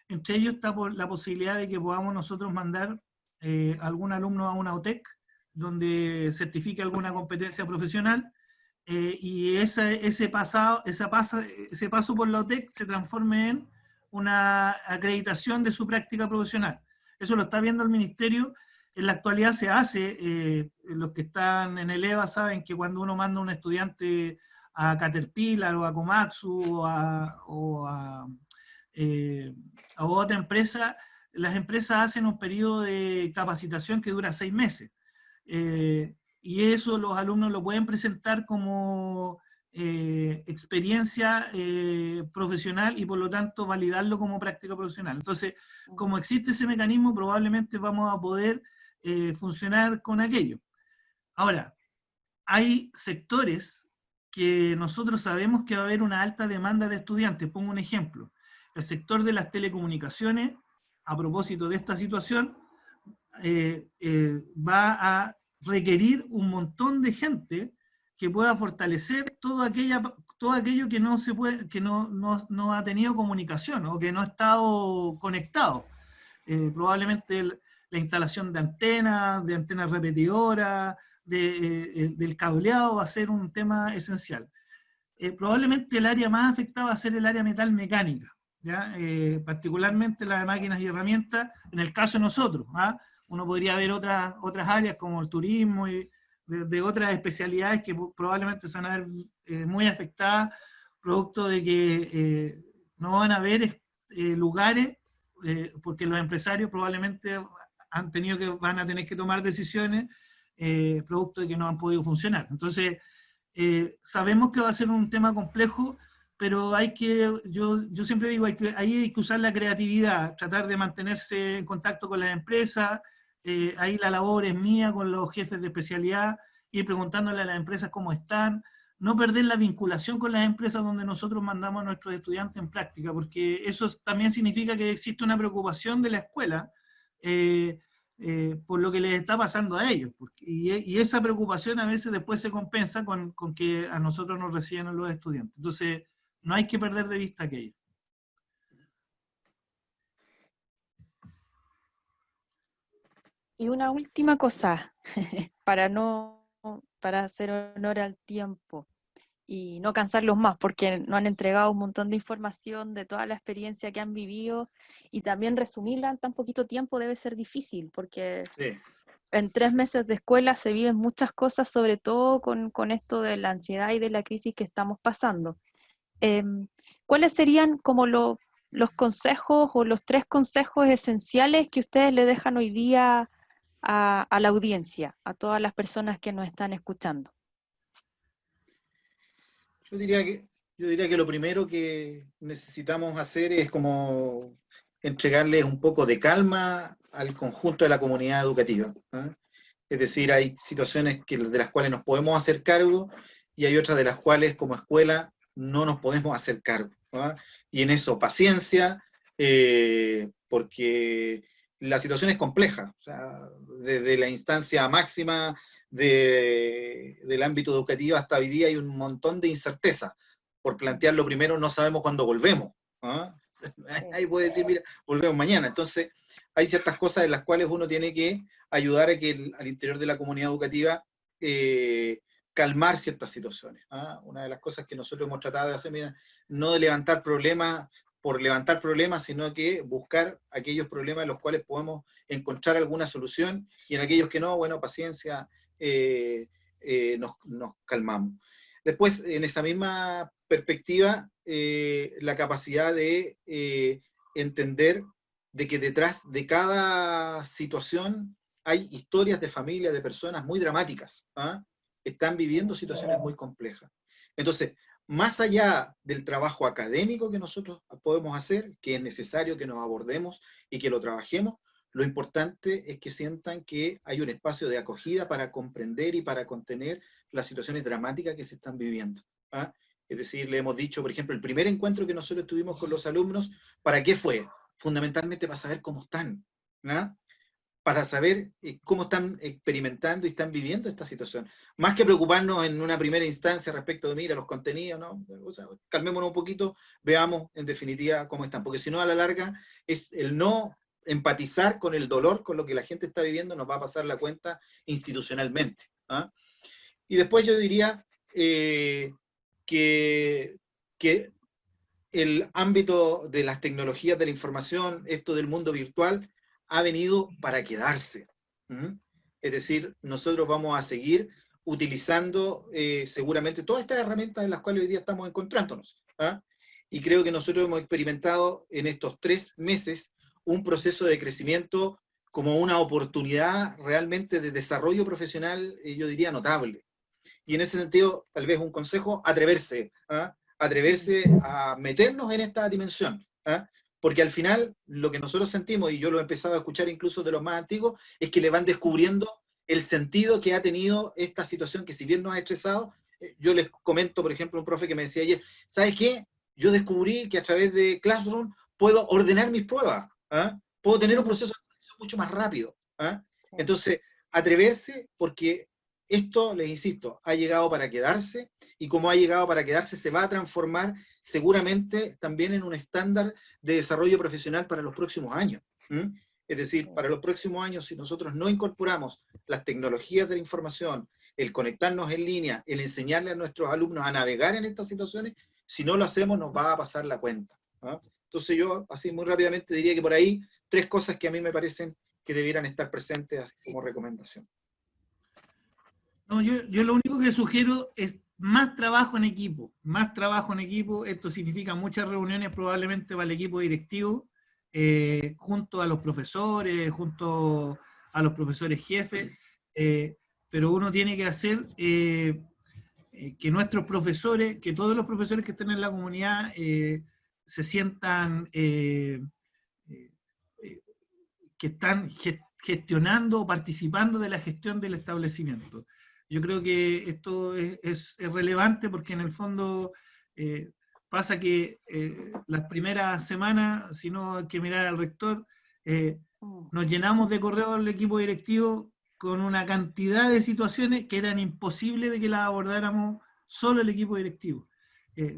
Speaker 3: Entre ellos está la posibilidad de que podamos nosotros mandar algún alumno a una OTEC, donde certifique alguna competencia profesional, y ese paso por la OTEC se transforme en una acreditación de su práctica profesional. Eso lo está viendo el Ministerio. En la actualidad se hace, los que están en el EVA saben que cuando uno manda a un estudiante a Caterpillar o a Komatsu o a otra empresa, las empresas hacen un periodo de capacitación que dura 6 meses. Y eso los alumnos lo pueden presentar como experiencia profesional y por lo tanto validarlo como práctica profesional. Entonces, como existe ese mecanismo, probablemente vamos a poder funcionar con aquello. Ahora, hay sectores que nosotros sabemos que va a haber una alta demanda de estudiantes. Pongo un ejemplo. El sector de las telecomunicaciones, a propósito de esta situación, va a requerir un montón de gente que pueda fortalecer todo aquello que no se puede, que no ha tenido comunicación o que no ha estado conectado. Probablemente la instalación de antenas repetidoras, del cableado va a ser un tema esencial. Probablemente el área más afectada va a ser el área metal mecánica, ¿ya? Particularmente la de máquinas y herramientas, en el caso de nosotros, ¿ah? Uno podría ver otras áreas como el turismo y de otras especialidades que probablemente se van a ver muy afectadas, producto de que no van a haber lugares, porque los empresarios probablemente van a tener que tomar decisiones producto de que no han podido funcionar. Entonces, sabemos que va a ser un tema complejo, pero yo siempre digo, ahí hay que usar la creatividad, tratar de mantenerse en contacto con las empresas, ahí la labor es mía con los jefes de especialidad, ir preguntándole a las empresas cómo están, no perder la vinculación con las empresas donde nosotros mandamos a nuestros estudiantes en práctica, porque eso también significa que existe una preocupación de la escuela por lo que les está pasando a ellos. Y esa preocupación a veces después se compensa con que a nosotros nos reciben los estudiantes. Entonces, no hay que perder de vista aquello.
Speaker 1: Y una última cosa, para hacer honor al tiempo y no cansarlos más, porque nos han entregado un montón de información de toda la experiencia que han vivido, y también resumirla en tan poquito tiempo debe ser difícil, porque
Speaker 2: Sí.
Speaker 1: en 3 meses de escuela se viven muchas cosas, sobre todo con esto de la ansiedad y de la crisis que estamos pasando. ¿Cuáles serían como los consejos o los 3 consejos esenciales que ustedes le dejan hoy día a la audiencia, a todas las personas que nos están escuchando?
Speaker 2: Yo diría que lo primero que necesitamos hacer es como entregarles un poco de calma al conjunto de la comunidad educativa, ¿eh? Es decir, hay situaciones de las cuales nos podemos hacer cargo y hay otras de las cuales como escuela no nos podemos hacer cargo, ¿eh? Y en eso paciencia, porque la situación es compleja, o sea, desde la instancia máxima del ámbito educativo hasta hoy día hay un montón de incerteza. Por plantearlo primero, no sabemos cuándo volvemos, ¿eh? Ahí puede decir, mira, volvemos mañana. Entonces, hay ciertas cosas en las cuales uno tiene que ayudar a que al interior de la comunidad educativa calmar ciertas situaciones, ¿eh? Una de las cosas que nosotros hemos tratado de hacer, mira, no de levantar problemas por levantar problemas, sino que buscar aquellos problemas en los cuales podemos encontrar alguna solución, y en aquellos que no, bueno, paciencia, nos calmamos. Después, en esa misma perspectiva, la capacidad de entender de que detrás de cada situación hay historias de familias, de personas muy dramáticas, ¿eh? Están viviendo situaciones muy complejas. Entonces, más allá del trabajo académico que nosotros podemos hacer, que es necesario que nos abordemos y que lo trabajemos, lo importante es que sientan que hay un espacio de acogida para comprender y para contener las situaciones dramáticas que se están viviendo, ¿eh? Es decir, le hemos dicho, por ejemplo, el primer encuentro que nosotros tuvimos con los alumnos, ¿para qué fue? Fundamentalmente para saber cómo están, ¿no? Para saber cómo están experimentando y están viviendo esta situación. Más que preocuparnos en una primera instancia respecto de, mira, los contenidos, ¿no? O sea, calmémonos un poquito, veamos en definitiva cómo están, porque si no, a la larga, es el no empatizar con el dolor, con lo que la gente está viviendo, nos va a pasar la cuenta institucionalmente, ¿eh? Y después yo diría que el ámbito de las tecnologías de la información, esto del mundo virtual, ha venido para quedarse. ¿Mm? Es decir, nosotros vamos a seguir utilizando seguramente todas estas herramientas en las cuales hoy día estamos encontrándonos, ¿ah? Y creo que nosotros hemos experimentado en estos 3 meses un proceso de crecimiento como una oportunidad realmente de desarrollo profesional, yo diría, notable. Y en ese sentido, tal vez un consejo, atreverse, ¿ah? Atreverse a meternos en esta dimensión, ¿eh? Porque al final lo que nosotros sentimos, y yo lo he empezado a escuchar incluso de los más antiguos, es que le van descubriendo el sentido que ha tenido esta situación que si bien nos ha estresado, yo les comento, por ejemplo, un profe que me decía ayer, ¿sabes qué? Yo descubrí que a través de Classroom puedo ordenar mis pruebas, ¿eh? Puedo tener un proceso mucho más rápido, ¿eh? Entonces, atreverse, porque esto, les insisto, ha llegado para quedarse, y como ha llegado para quedarse, se va a transformar seguramente también en un estándar de desarrollo profesional para los próximos años. ¿Mm? Es decir, para los próximos años, si nosotros no incorporamos las tecnologías de la información, el conectarnos en línea, el enseñarle a nuestros alumnos a navegar en estas situaciones, si no lo hacemos nos va a pasar la cuenta, ¿no? Entonces yo, así muy rápidamente, diría que por ahí 3 cosas que a mí me parecen que debieran estar presentes así como recomendación.
Speaker 3: No, yo lo único que sugiero es más trabajo en equipo, más trabajo en equipo. Esto significa muchas reuniones probablemente para el equipo directivo, junto a los profesores, junto a los profesores jefes, pero uno tiene que hacer que nuestros profesores, que todos los profesores que estén en la comunidad se sientan que están gestionando o participando de la gestión del establecimiento. Yo creo que esto es relevante porque en el fondo pasa que las primeras semanas, si no hay que mirar al rector, nos llenamos de correos al equipo directivo con una cantidad de situaciones que eran imposibles de que las abordáramos solo el equipo directivo.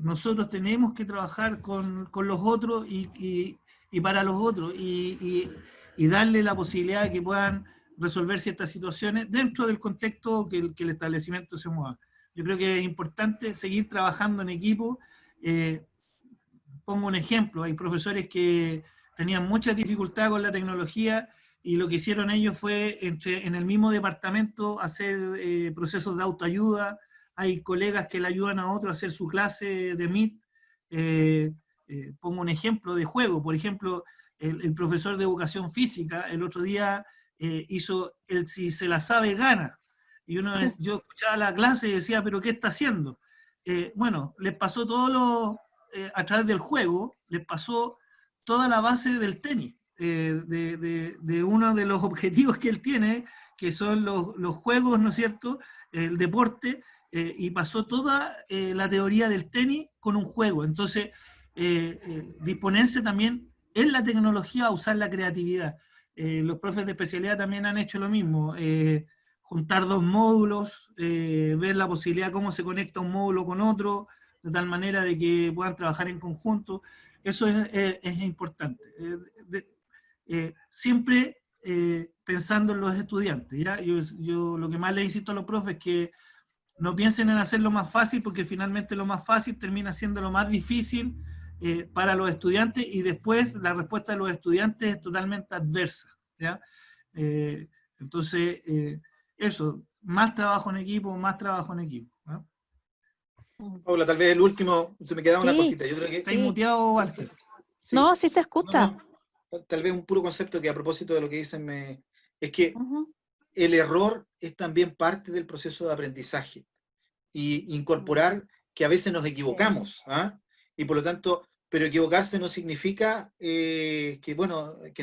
Speaker 3: Nosotros tenemos que trabajar con los otros y para los otros y darle la posibilidad de que puedan resolver ciertas situaciones dentro del contexto que el establecimiento se mueva. Yo creo que es importante seguir trabajando en equipo. Pongo un ejemplo, hay profesores que tenían mucha dificultad con la tecnología y lo que hicieron ellos fue en el mismo departamento hacer procesos de autoayuda. Hay colegas que le ayudan a otros a hacer su clase de Meet. Pongo un ejemplo de juego, por ejemplo, el profesor de educación física el otro día hizo el si se la sabe gana, y yo escuchaba la clase y decía, pero ¿qué está haciendo? Bueno, les pasó a través del juego, les pasó toda la base del tenis, de uno de los objetivos que él tiene, que son los juegos, ¿no es cierto?, el deporte, y pasó toda la teoría del tenis con un juego. Entonces, disponerse también en la tecnología a usar la creatividad. Los profes de especialidad también han hecho lo mismo, juntar dos módulos, ver la posibilidad de cómo se conecta un módulo con otro, de tal manera de que puedan trabajar en conjunto. Eso es importante. Siempre pensando en los estudiantes, ¿ya? Yo lo que más les insisto a los profes es que no piensen en hacerlo más fácil, porque finalmente lo más fácil termina siendo lo más difícil para los estudiantes, y después la respuesta de los estudiantes es totalmente adversa, ¿ya? Entonces, eso, más trabajo en equipo, más trabajo en equipo, ¿no?
Speaker 2: Paula, tal vez el último, se me quedaba una cosita. Yo creo que...
Speaker 3: ¿Está muteado, Walter?
Speaker 2: Sí.
Speaker 1: No, sí se escucha.
Speaker 2: No, tal vez un puro concepto que a propósito de lo que dicen es que el error es también parte del proceso de aprendizaje, y incorporar que a veces nos equivocamos, ¿ah? Y por lo tanto, pero equivocarse no significa que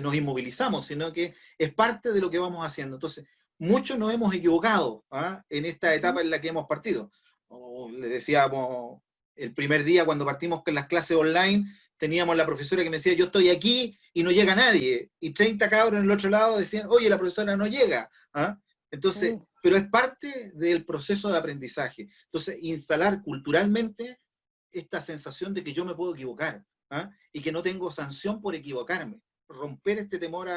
Speaker 2: nos inmovilizamos, sino que es parte de lo que vamos haciendo. Entonces, muchos nos hemos equivocado, ¿ah?, en esta etapa en la que hemos partido. O les decíamos, el primer día cuando partimos con las clases online, teníamos la profesora que me decía, yo estoy aquí y no llega nadie, y 30 cabros en el otro lado decían, oye, la profesora no llega, ¿ah? Entonces, pero es parte del proceso de aprendizaje. Entonces, instalar culturalmente esta sensación de que yo me puedo equivocar, ¿ah?, y que no tengo sanción por equivocarme. Romper este temor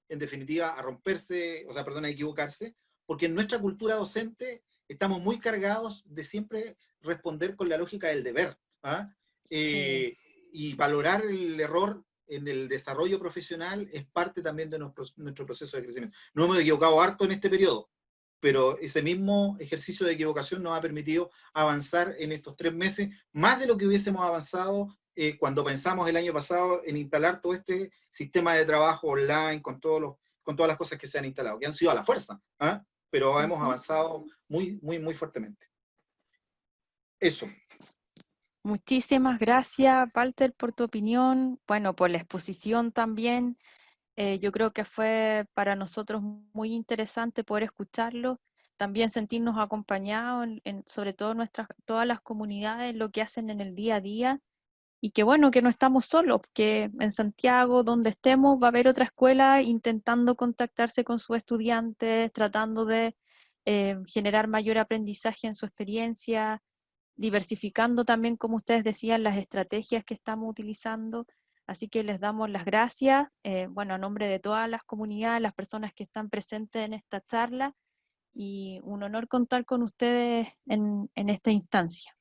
Speaker 2: en definitiva, a equivocarse, porque en nuestra cultura docente estamos muy cargados de siempre responder con la lógica del deber, ¿ah? Y valorar el error en el desarrollo profesional es parte también de nuestro proceso de crecimiento. Nos hemos equivocado harto en este periodo, pero ese mismo ejercicio de equivocación nos ha permitido avanzar en estos 3 meses, más de lo que hubiésemos avanzado cuando pensamos el año pasado en instalar todo este sistema de trabajo online con todas las cosas que se han instalado, que han sido a la fuerza, ¿ah? Pero hemos avanzado muy, muy, muy fuertemente. Eso.
Speaker 1: Muchísimas gracias, Walter, por tu opinión, bueno, por la exposición también. Yo creo que fue para nosotros muy interesante poder escucharlo, también sentirnos acompañados, sobre todo todas las comunidades, lo que hacen en el día a día, y que bueno, que no estamos solos, que en Santiago, donde estemos, va a haber otra escuela intentando contactarse con sus estudiantes, tratando de generar mayor aprendizaje en su experiencia, diversificando también, como ustedes decían, las estrategias que estamos utilizando. Así que les damos las gracias, bueno, a nombre de todas las comunidades, las personas que están presentes en esta charla, y un honor contar con ustedes en esta instancia.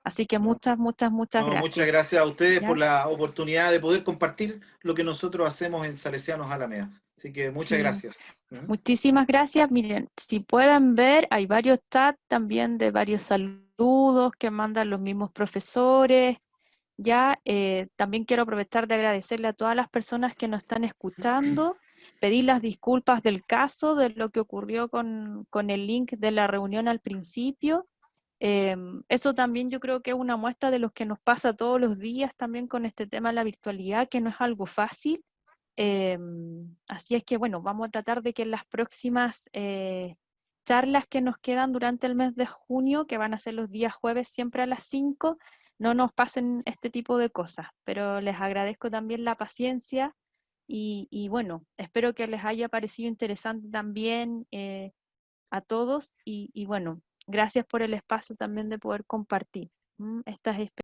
Speaker 1: Así que muchas gracias.
Speaker 2: Muchas gracias a ustedes,
Speaker 1: ¿ya?,
Speaker 2: por la oportunidad de poder compartir lo que nosotros hacemos en Salesianos Alameda. Así que muchas gracias.
Speaker 1: Muchísimas gracias. Miren, si pueden ver, hay varios chats también de varios saludos que mandan los mismos profesores. Ya, también quiero aprovechar de agradecerle a todas las personas que nos están escuchando, pedir las disculpas del caso, de lo que ocurrió con el link de la reunión al principio. Eso también yo creo que es una muestra de lo que nos pasa todos los días también con este tema de la virtualidad, que no es algo fácil. Así es que bueno, vamos a tratar de que en las próximas charlas que nos quedan durante el mes de junio, que van a ser los días jueves siempre a las 5, no nos pasen este tipo de cosas, pero les agradezco también la paciencia y bueno, espero que les haya parecido interesante también a todos y bueno, gracias por el espacio también de poder compartir estas experiencias.